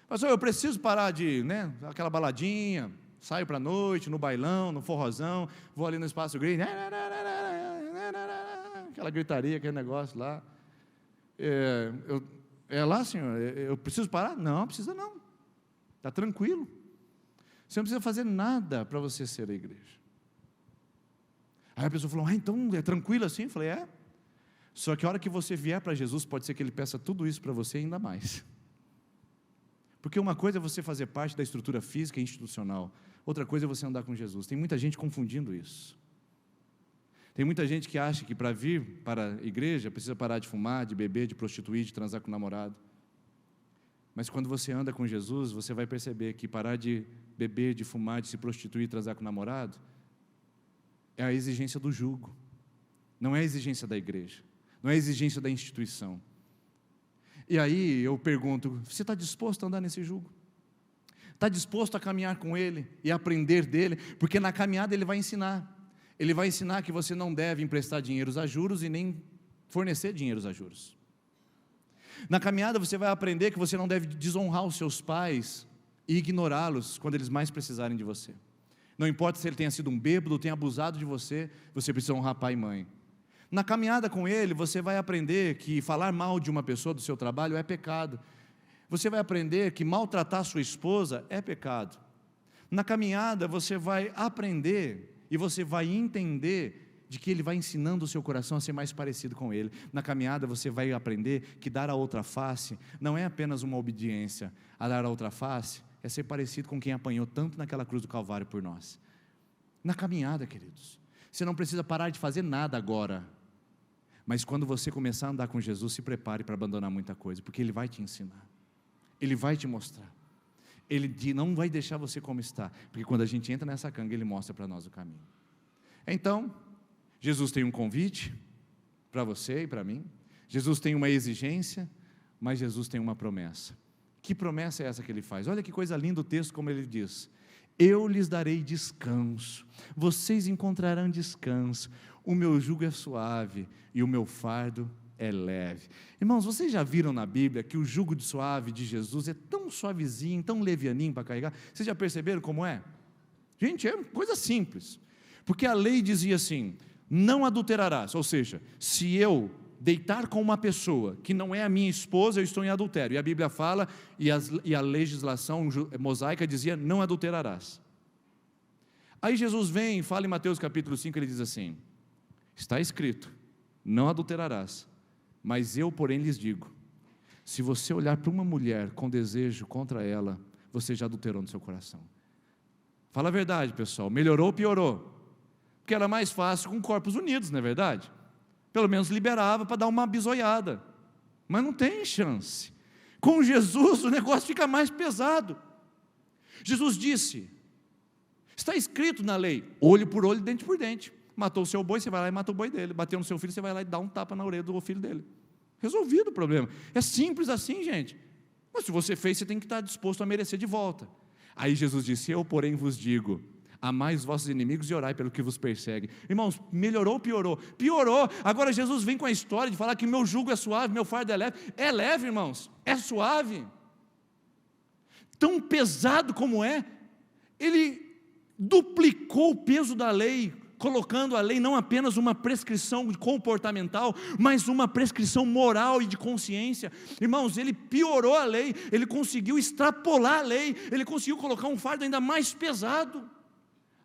Pastor, eu preciso parar de, né, aquela baladinha, saio para a noite, no bailão, no forrozão, vou ali no espaço green, aquela gritaria, aquele negócio lá. Lá, senhor, eu preciso parar? Não, precisa não, está tranquilo. Você não precisa fazer nada para você ser a igreja. Aí a pessoa falou: então é tranquilo assim? Eu falei: é. Só que a hora que você vier para Jesus, pode ser que Ele peça tudo isso para você e ainda mais. Porque uma coisa é você fazer parte da estrutura física e institucional, outra coisa é você andar com Jesus. Tem muita gente confundindo isso. Tem muita gente que acha que para vir para a igreja precisa parar de fumar, de beber, de prostituir, de transar com o namorado. Mas quando você anda com Jesus, você vai perceber que parar de beber, de fumar, de se prostituir, transar com o namorado, é a exigência do jugo, não é a exigência da igreja, não é a exigência da instituição. E aí eu pergunto: você está disposto a andar nesse jugo? Está disposto a caminhar com Ele e aprender dEle? Porque na caminhada Ele vai ensinar. Ele vai ensinar que você não deve emprestar dinheiros a juros e nem fornecer dinheiros a juros. Na caminhada você vai aprender que você não deve desonrar os seus pais e ignorá-los quando eles mais precisarem de você. Não importa se ele tenha sido um bêbado ou tenha abusado de você, você precisa honrar pai e mãe. Na caminhada com Ele, você vai aprender que falar mal de uma pessoa do seu trabalho é pecado. Você vai aprender que maltratar sua esposa é pecado. Na caminhada, você vai aprender e você vai entender de que Ele vai ensinando o seu coração a ser mais parecido com Ele. Na caminhada, você vai aprender que dar a outra face não é apenas uma obediência. A dar a outra face é ser parecido com quem apanhou tanto naquela cruz do Calvário por nós. Na caminhada, queridos, você não precisa parar de fazer nada agora. Mas quando você começar a andar com Jesus, se prepare para abandonar muita coisa, porque Ele vai te ensinar, Ele vai te mostrar, Ele não vai deixar você como está, porque quando a gente entra nessa canga, Ele mostra para nós o caminho. Então, Jesus tem um convite para você e para mim, Jesus tem uma exigência, mas Jesus tem uma promessa. Que promessa é essa que Ele faz? Olha que coisa linda o texto, como Ele diz: eu lhes darei descanso, vocês encontrarão descanso, o meu jugo é suave e o meu fardo é leve. Irmãos, vocês já viram na Bíblia que o jugo suave de Jesus é tão suavezinho, tão levianinho para carregar? Vocês já perceberam como é? Gente, é coisa simples, porque a lei dizia assim: não adulterarás, ou seja, se eu deitar com uma pessoa que não é a minha esposa, eu estou em adultério, e a Bíblia fala, e a legislação mosaica dizia: não adulterarás. Aí Jesus vem e fala em Mateus capítulo 5, ele diz assim: está escrito, não adulterarás, mas eu, porém, lhes digo, se você olhar para uma mulher com desejo contra ela, você já adulterou no seu coração. Fala a verdade, pessoal, melhorou ou piorou? Porque era mais fácil com corpos unidos, não é verdade? Pelo menos liberava para dar uma bisoiada, mas não tem chance. Com Jesus o negócio fica mais pesado. Jesus disse, está escrito na lei, olho por olho, dente por dente. Matou o seu boi, você vai lá e mata o boi dele. Bateu no seu filho, você vai lá e dá um tapa na orelha do filho dele. Resolvido o problema. É simples assim, gente. Mas se você fez, você tem que estar disposto a merecer de volta. Aí Jesus disse, eu porém vos digo, amai os vossos inimigos e orai pelo que vos persegue. Irmãos, melhorou ou piorou? Piorou. Agora Jesus vem com a história de falar que meu jugo é suave, meu fardo é leve. É leve, irmãos, é suave. Tão pesado como é, ele duplicou o peso da lei, colocando a lei não apenas uma prescrição comportamental, mas uma prescrição moral e de consciência. Irmãos, ele piorou a lei, ele conseguiu extrapolar a lei, ele conseguiu colocar um fardo ainda mais pesado.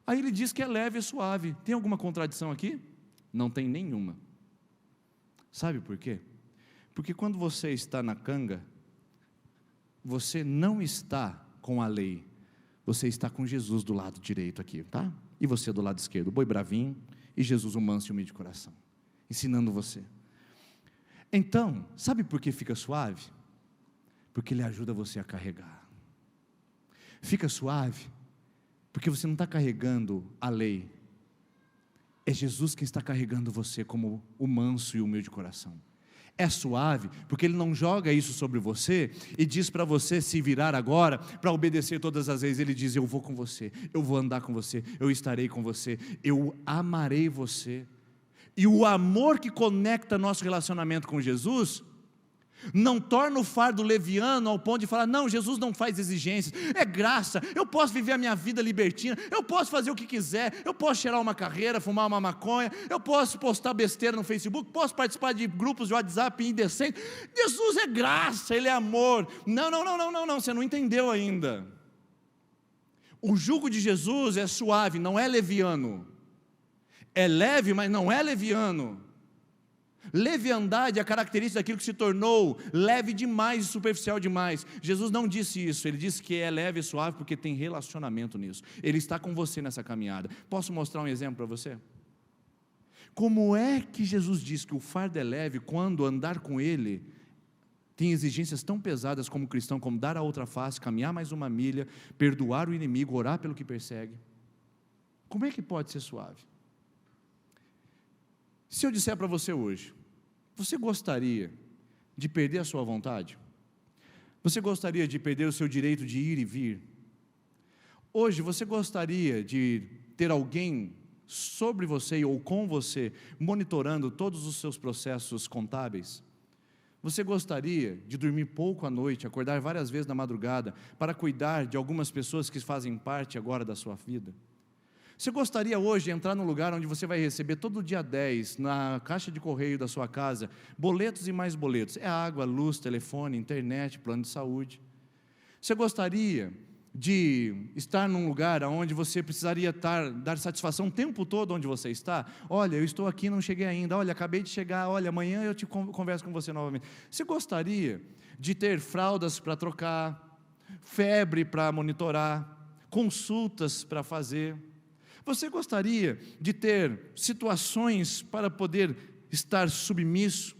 Aí ele diz que é leve e suave. Tem alguma contradição aqui? Não tem nenhuma. Sabe por quê? Porque quando você está na canga, você não está com a lei, você está com Jesus do lado direito aqui, tá? E você do lado esquerdo, o boi bravinho, e Jesus o manso e humilde de coração, ensinando você. Então, sabe por que fica suave? Porque ele ajuda você a carregar. Fica suave, porque você não está carregando a lei, é Jesus quem está carregando você como o manso e humilde de coração. É suave, porque ele não joga isso sobre você, e diz para você se virar agora, para obedecer todas as vezes. Ele diz, eu vou com você, eu vou andar com você, eu estarei com você, eu amarei você. E o amor que conecta nosso relacionamento com Jesus, não torna o fardo leviano ao ponto de falar, não, Jesus não faz exigências, é graça, eu posso viver a minha vida libertina, eu posso fazer o que quiser, eu posso cheirar uma carreira, fumar uma maconha, eu posso postar besteira no Facebook, posso participar de grupos de WhatsApp indecentes. Jesus é graça, Ele é amor. Não, você não entendeu ainda. O jugo de Jesus é suave, não é leviano. É leve, mas não é leviano. Leviandade é a característica daquilo que se tornou leve demais e superficial demais. Jesus não disse isso, ele disse que é leve e suave porque tem relacionamento nisso. Ele está com você nessa caminhada. Posso mostrar um exemplo para você? Como é que Jesus diz que o fardo é leve quando andar com Ele tem exigências tão pesadas como cristão, como dar a outra face, caminhar mais uma milha, perdoar o inimigo, orar pelo que persegue? Como é que pode ser suave? Se eu disser para você hoje, você gostaria de perder a sua vontade? Você gostaria de perder o seu direito de ir e vir? Hoje você gostaria de ter alguém sobre você ou com você, monitorando todos os seus processos contábeis? Você gostaria de dormir pouco à noite, acordar várias vezes na madrugada, para cuidar de algumas pessoas que fazem parte agora da sua vida? Você gostaria hoje de entrar num lugar onde você vai receber todo dia 10, na caixa de correio da sua casa, boletos e mais boletos? É água, luz, telefone, internet, plano de saúde. Você gostaria de estar num lugar onde você precisaria dar satisfação o tempo todo onde você está? Olha, eu estou aqui, não cheguei ainda. Olha, acabei de chegar. Olha, amanhã eu te converso com você novamente. Você gostaria de ter fraldas para trocar, febre para monitorar, consultas para fazer? Você gostaria de ter situações para poder estar submisso?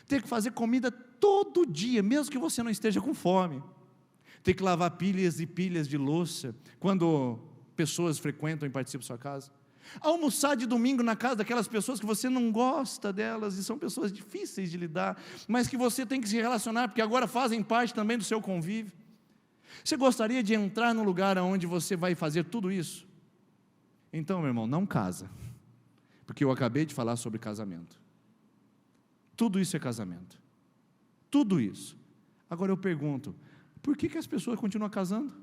Ter que fazer comida todo dia, mesmo que você não esteja com fome? Ter que lavar pilhas e pilhas de louça, quando pessoas frequentam e participam da sua casa? Almoçar de domingo na casa daquelas pessoas que você não gosta delas, e são pessoas difíceis de lidar, mas que você tem que se relacionar, porque agora fazem parte também do seu convívio? Você gostaria de entrar num lugar onde você vai fazer tudo isso? Então, meu irmão, não casa, porque eu acabei de falar sobre casamento. Tudo isso é casamento, tudo isso. Agora eu pergunto, por que as pessoas continuam casando?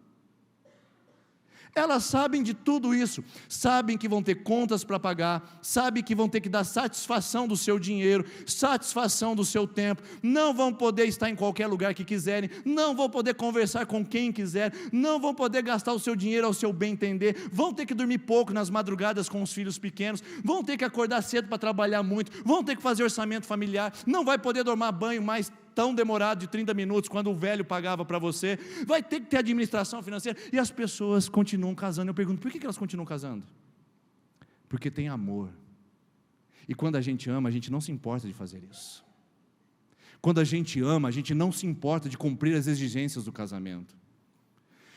Elas sabem de tudo isso, sabem que vão ter contas para pagar, sabem que vão ter que dar satisfação do seu dinheiro, satisfação do seu tempo, não vão poder estar em qualquer lugar que quiserem, não vão poder conversar com quem quiser, não vão poder gastar o seu dinheiro ao seu bem entender, vão ter que dormir pouco nas madrugadas com os filhos pequenos, vão ter que acordar cedo para trabalhar muito, vão ter que fazer orçamento familiar, não vai poder tomar banho mais tão demorado de 30 minutos, quando o velho pagava para você, vai ter que ter administração financeira, e as pessoas continuam casando. Eu pergunto, por que elas continuam casando? Porque tem amor, e quando a gente ama, a gente não se importa de fazer isso. Quando a gente ama, a gente não se importa de cumprir as exigências do casamento.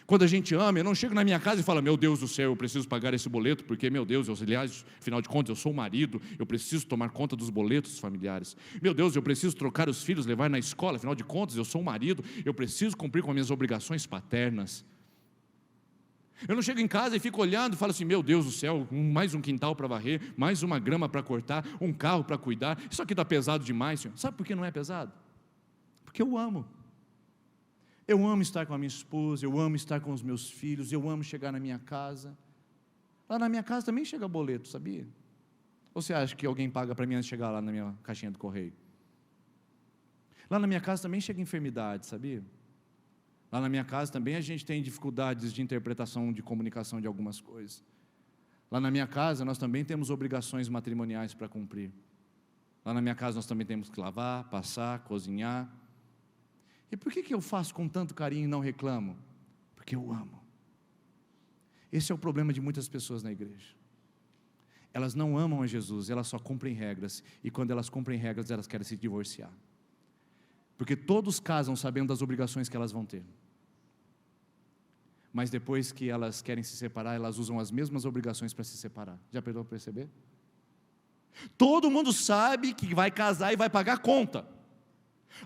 Quando a gente ama, eu não chego na minha casa e falo, meu Deus do céu, eu preciso pagar esse boleto, porque, meu Deus, aliás, afinal de contas, eu sou o marido, eu preciso tomar conta dos boletos familiares. Meu Deus, eu preciso trocar os filhos, levar na escola, afinal de contas, eu sou o marido, eu preciso cumprir com as minhas obrigações paternas. Eu não chego em casa e fico olhando e falo assim, meu Deus do céu, mais um quintal para varrer, mais uma grama para cortar, um carro para cuidar, isso aqui está pesado demais, Senhor. Sabe por que não é pesado? Porque eu amo. Eu amo estar com a minha esposa, eu amo estar com os meus filhos, eu amo chegar na minha casa. Lá na minha casa também chega boleto, sabia? Ou você acha que alguém paga para mim antes de chegar lá na minha caixinha do correio? Lá na minha casa também chega enfermidade, sabia? Lá na minha casa também a gente tem dificuldades de interpretação, de comunicação de algumas coisas. Lá na minha casa nós também temos obrigações matrimoniais para cumprir. Lá na minha casa nós também temos que lavar, passar, cozinhar. E por que eu faço com tanto carinho e não reclamo? Porque eu amo. Esse é o problema de muitas pessoas na igreja. Elas não amam a Jesus, elas só cumprem regras, e quando elas cumprem regras, elas querem se divorciar. Porque todos casam sabendo das obrigações que elas vão ter. Mas depois que elas querem se separar, elas usam as mesmas obrigações para se separar. Já perdeu para perceber? Todo mundo sabe que vai casar e vai pagar a conta.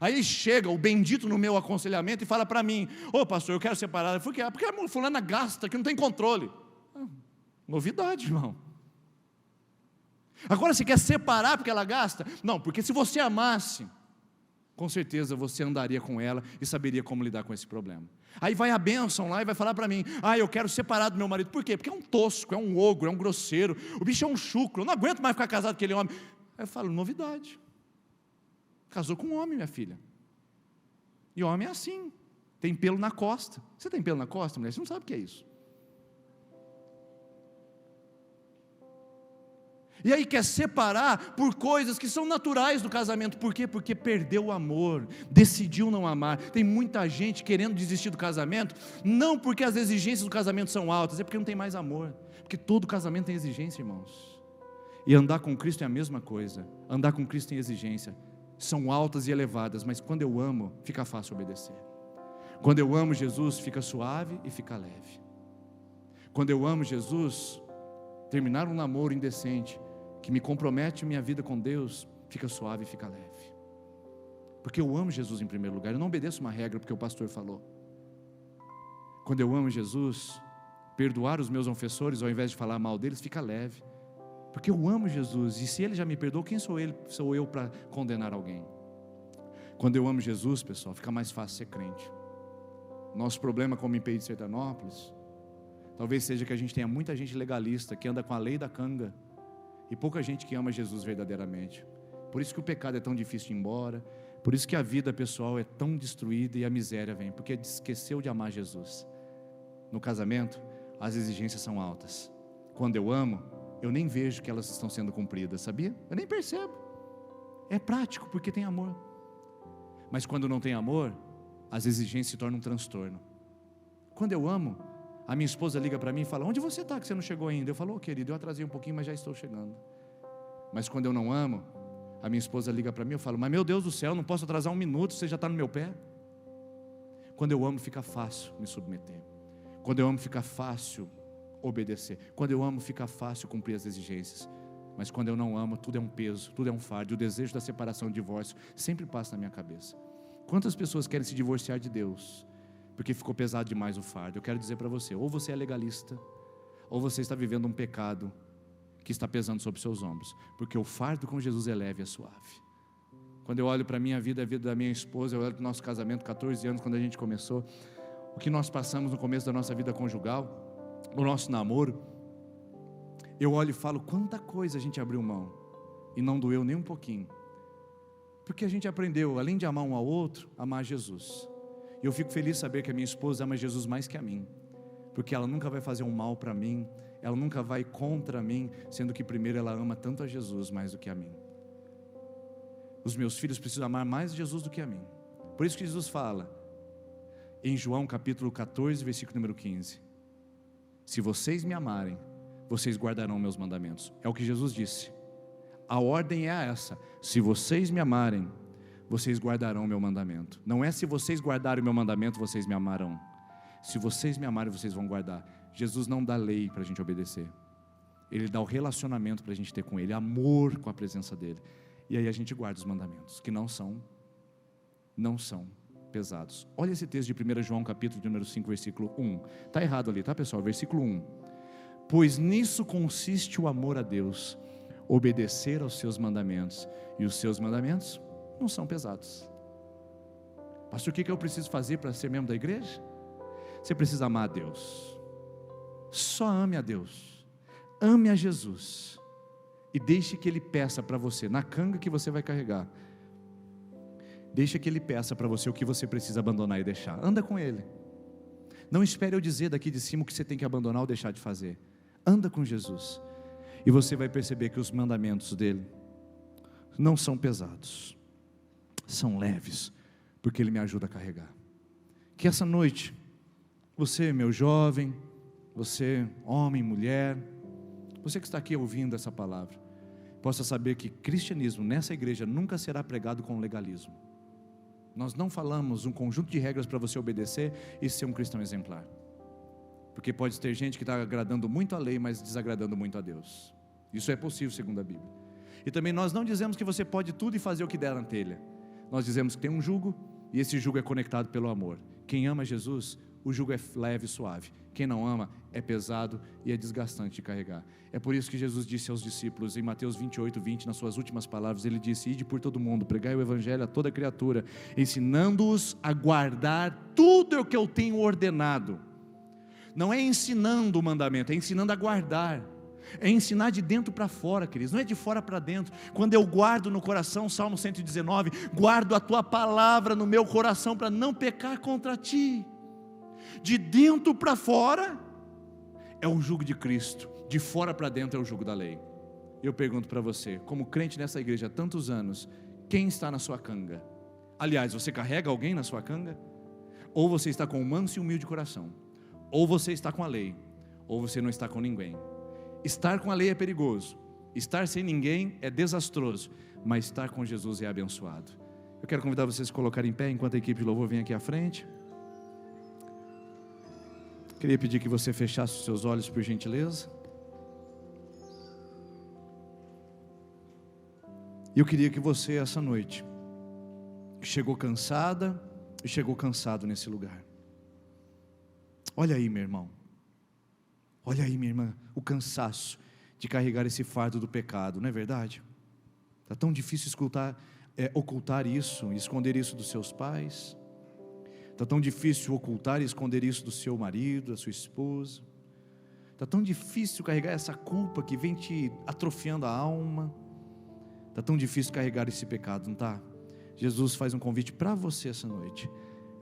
Aí chega o bendito no meu aconselhamento e fala para mim, ô pastor, eu quero separar. Porque a fulana gasta, que não tem controle. Novidade, irmão. Agora você quer separar porque ela gasta? Não, porque se você amasse, com certeza você andaria com ela e saberia como lidar com esse problema. Aí vai a bênção lá e vai falar para mim, eu quero separar do meu marido. Por quê? Porque é um tosco, é um ogro, é um grosseiro, o bicho é um chucro, eu não aguento mais ficar casado com aquele homem. Aí eu falo, novidade. Casou com um homem, minha filha. E homem é assim, tem pelo na costa. Você tem pelo na costa, mulher? Você não sabe o que é isso. E aí quer separar por coisas que são naturais do casamento. Por quê? Porque perdeu o amor, decidiu não amar. Tem muita gente querendo desistir do casamento, não porque as exigências do casamento são altas, é porque não tem mais amor. Porque todo casamento tem exigência, irmãos. E andar com Cristo é a mesma coisa. Andar com Cristo tem exigência. São altas e elevadas, mas quando eu amo, fica fácil obedecer. Quando eu amo Jesus, fica suave e fica leve. Quando eu amo Jesus, terminar um namoro indecente, que me compromete minha vida com Deus, fica suave e fica leve. Porque eu amo Jesus em primeiro lugar, eu não obedeço uma regra porque o pastor falou. Quando eu amo Jesus, perdoar os meus ofensores, ao invés de falar mal deles, fica leve. Porque eu amo Jesus, e se Ele já me perdoou, quem sou eu para condenar alguém? Quando eu amo Jesus, pessoal, fica mais fácil ser crente. Nosso problema como IPI de Sertanópolis, talvez seja que a gente tenha muita gente legalista, que anda com a lei da canga, e pouca gente que ama Jesus verdadeiramente. Por isso que o pecado é tão difícil de ir embora, por isso que a vida pessoal é tão destruída e a miséria vem, porque esqueceu de amar Jesus. No casamento, as exigências são altas. Quando eu amo, eu nem vejo que elas estão sendo cumpridas, sabia? Eu nem percebo. É prático, porque tem amor. Mas quando não tem amor, as exigências se tornam um transtorno. Quando eu amo, a minha esposa liga para mim e fala, onde você está que você não chegou ainda? Eu falo, querido, eu atrasei um pouquinho, mas já estou chegando. Mas quando eu não amo, a minha esposa liga para mim e eu falo, mas meu Deus do céu, não posso atrasar um minuto, você já está no meu pé. Quando eu amo, fica fácil me submeter. Quando eu amo, fica fácil obedecer. Quando eu amo, fica fácil cumprir as exigências. Mas quando eu não amo, tudo é um peso, tudo é um fardo. E o desejo da separação e divórcio sempre passa na minha cabeça. Quantas pessoas querem se divorciar de Deus porque ficou pesado demais o fardo? Eu quero dizer para você, ou você é legalista, ou você está vivendo um pecado que está pesando sobre seus ombros. Porque o fardo com Jesus é leve e é suave. Quando eu olho para a minha vida, a vida da minha esposa, eu olho para o nosso casamento, 14 anos, quando a gente começou, o que nós passamos no começo da nossa vida conjugal, o nosso namoro, eu olho e falo, quanta coisa a gente abriu mão, e não doeu nem um pouquinho, porque a gente aprendeu, além de amar um ao outro, amar Jesus. E eu fico feliz de saber que a minha esposa ama Jesus mais que a mim, porque ela nunca vai fazer um mal para mim, ela nunca vai contra mim, sendo que primeiro ela ama tanto a Jesus mais do que a mim. Os meus filhos precisam amar mais Jesus do que a mim. Por isso que Jesus fala, em João capítulo 14, versículo número 15, se vocês me amarem, vocês guardarão meus mandamentos. É o que Jesus disse. A ordem é essa: se vocês me amarem, vocês guardarão o meu mandamento. Não é se vocês guardarem o meu mandamento, vocês me amarão. Se vocês me amarem, vocês vão guardar. Jesus não dá lei para a gente obedecer. Ele dá o relacionamento para a gente ter com Ele, amor com a presença dEle. E aí a gente guarda os mandamentos, que não são pesados. Olha esse texto de 1 João capítulo número 5, versículo 1. Está errado ali, tá pessoal? Versículo 1. Pois nisso consiste o amor a Deus, obedecer aos seus mandamentos. E os seus mandamentos não são pesados. Pastor, o que eu preciso fazer para ser membro da igreja? Você precisa amar a Deus. Só ame a Deus. Ame a Jesus. E deixe que Ele peça para você, na canga que você vai carregar, deixa que Ele peça para você o que você precisa abandonar e deixar. Anda com Ele. Não espere eu dizer daqui de cima o que você tem que abandonar ou deixar de fazer. Anda com Jesus. E você vai perceber que os mandamentos dEle não são pesados, são leves, porque Ele me ajuda a carregar. Que essa noite, você meu jovem, você homem, mulher, você que está aqui ouvindo essa palavra, possa saber que cristianismo nessa igreja nunca será pregado com legalismo. Nós não falamos um conjunto de regras para você obedecer e ser um cristão exemplar, porque pode ter gente que está agradando muito a lei, mas desagradando muito a Deus. Isso é possível segundo a Bíblia. E também nós não dizemos que você pode tudo e fazer o que der na telha. Nós dizemos que tem um jugo, e esse jugo é conectado pelo amor. Quem ama Jesus, o jugo é leve e suave. Quem não ama, é pesado e é desgastante de carregar. É por isso que Jesus disse aos discípulos, em Mateus 28, 20, nas suas últimas palavras, Ele disse, ide por todo mundo, pregai o evangelho a toda criatura, ensinando-os a guardar tudo o que eu tenho ordenado. Não é ensinando o mandamento, é ensinando a guardar. É ensinar de dentro para fora, queridos, não é de fora para dentro. Quando eu guardo no coração, Salmo 119, guardo a tua palavra no meu coração para não pecar contra ti. De dentro para fora é o jugo de Cristo, de fora para dentro é o jugo da lei. Eu pergunto para você, como crente nessa igreja há tantos anos, quem está na sua canga? Aliás, você carrega alguém na sua canga? Ou você está com um manso e humilde coração, ou você está com a lei, ou você não está com ninguém. Estar com a lei é perigoso, estar sem ninguém é desastroso, mas estar com Jesus é abençoado. Eu quero convidar vocês a se colocarem em pé enquanto a equipe de louvor vem aqui à frente. Queria pedir que você fechasse os seus olhos por gentileza. E eu queria que você essa noite, que chegou cansada e chegou cansado nesse lugar, olha aí meu irmão, olha aí minha irmã, o cansaço de carregar esse fardo do pecado, não é verdade? Está tão difícil ocultar isso, esconder isso dos seus pais. Está tão difícil ocultar e esconder isso do seu marido, da sua esposa. Está tão difícil carregar essa culpa que vem te atrofiando a alma. Está tão difícil carregar esse pecado, não está? Jesus faz um convite para você essa noite.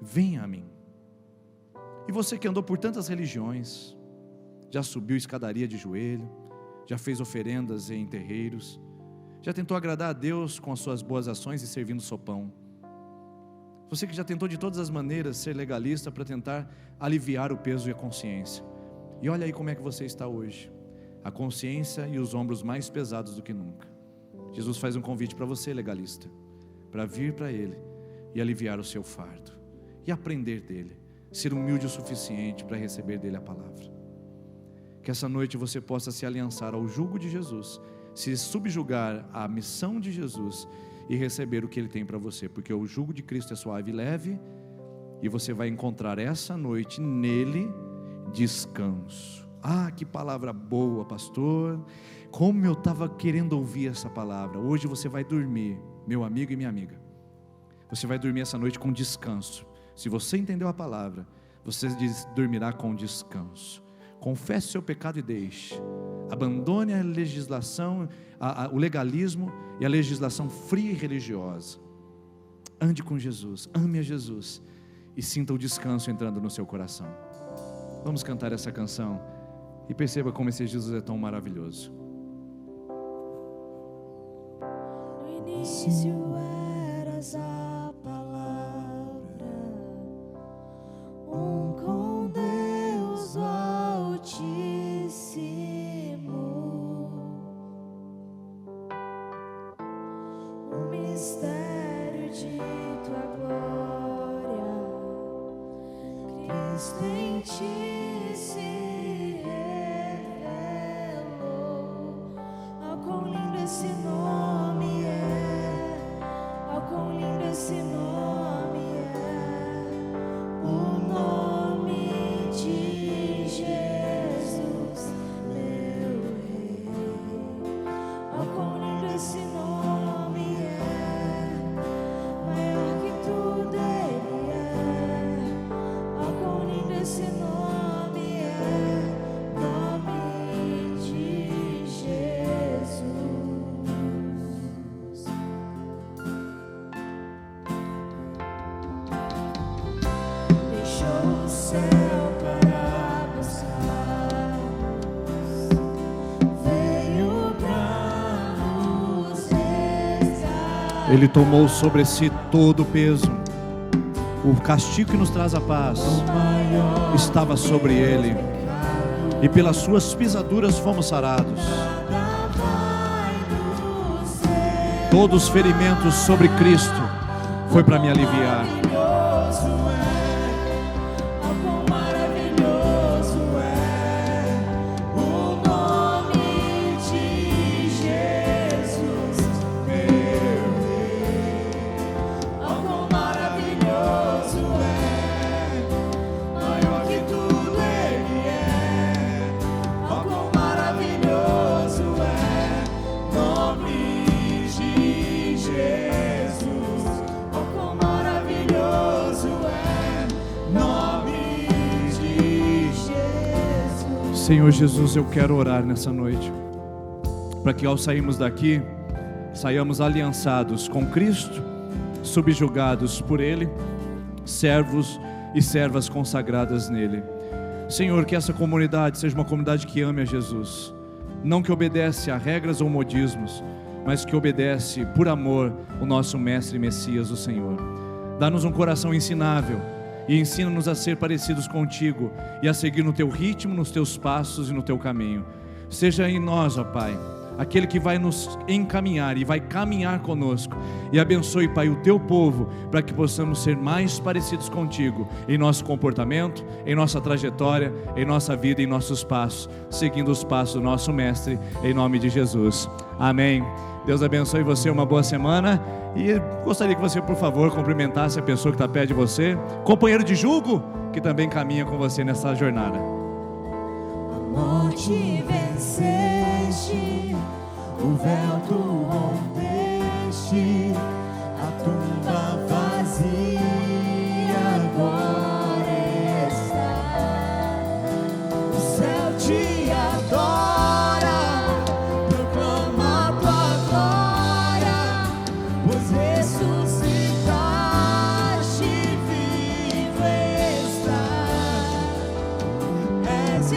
Venha a mim. E você que andou por tantas religiões, já subiu escadaria de joelho, já fez oferendas em terreiros, já tentou agradar a Deus com as suas boas ações e servindo sopão. Você que já tentou de todas as maneiras ser legalista para tentar aliviar o peso e a consciência. E olha aí como é que você está hoje. A consciência e os ombros mais pesados do que nunca. Jesus faz um convite para você, legalista, para vir para Ele e aliviar o seu fardo. E aprender dEle. Ser humilde o suficiente para receber dEle a palavra. Que essa noite você possa se aliançar ao jugo de Jesus, se subjugar à missão de Jesus e receber o que Ele tem para você, porque o jugo de Cristo é suave e leve, e você vai encontrar essa noite nele descanso. Ah, que palavra boa, pastor, como eu estava querendo ouvir essa palavra. Hoje você vai dormir, meu amigo e minha amiga, você vai dormir essa noite com descanso. Se você entendeu a palavra, você dormirá com descanso, Confesse o seu pecado e deixe. Abandone a legislação, o legalismo e a legislação fria e religiosa. Ande com Jesus, ame a Jesus e sinta o descanso entrando no seu coração. Vamos cantar essa canção e perceba como esse Jesus é tão maravilhoso. No início eras a palavra, com Deus o Altíssimo, o mistério de tua glória, Cristo em ti se revelou. Oh, quão lindo esse nome é, oh, quão lindo esse nome é, o nome de Jesus, meu Rei. Oh, quão lindo esse nome é, maior que tudo Ele é. Oh, quão lindo esse nome é, nome de Jesus. Deixou o céu para buscar-nos, veio pra nos resgatar. Ele tomou sobre si todo o peso. O castigo que nos traz a paz estava sobre Ele, e pelas suas pisaduras fomos sarados. Todos os ferimentos sobre Cristo foi para me aliviar. Senhor Jesus, eu quero orar nessa noite, para que ao sairmos daqui, saiamos aliançados com Cristo, subjugados por Ele, servos e servas consagradas nele. Senhor, que essa comunidade seja uma comunidade que ame a Jesus, não que obedece a regras ou modismos, mas que obedece por amor o nosso Mestre e Messias, o Senhor. Dá-nos um coração ensinável, e ensina-nos a ser parecidos contigo e a seguir no teu ritmo, nos teus passos e no teu caminho. Seja em nós, ó Pai, aquele que vai nos encaminhar e vai caminhar conosco, e abençoe, Pai, o teu povo, para que possamos ser mais parecidos contigo em nosso comportamento, em nossa trajetória, em nossa vida, em nossos passos, seguindo os passos do nosso Mestre, em nome de Jesus. Amém. Deus abençoe você, uma boa semana. E gostaria que você, por favor, cumprimentasse a pessoa que está perto de você, companheiro de julgo, que também caminha com você nessa jornada. A morte venceste, o véu tu rompeste, a tumba vazia agora está. O céu te adora, proclama tua glória, pois ressuscitaste, vivo está. És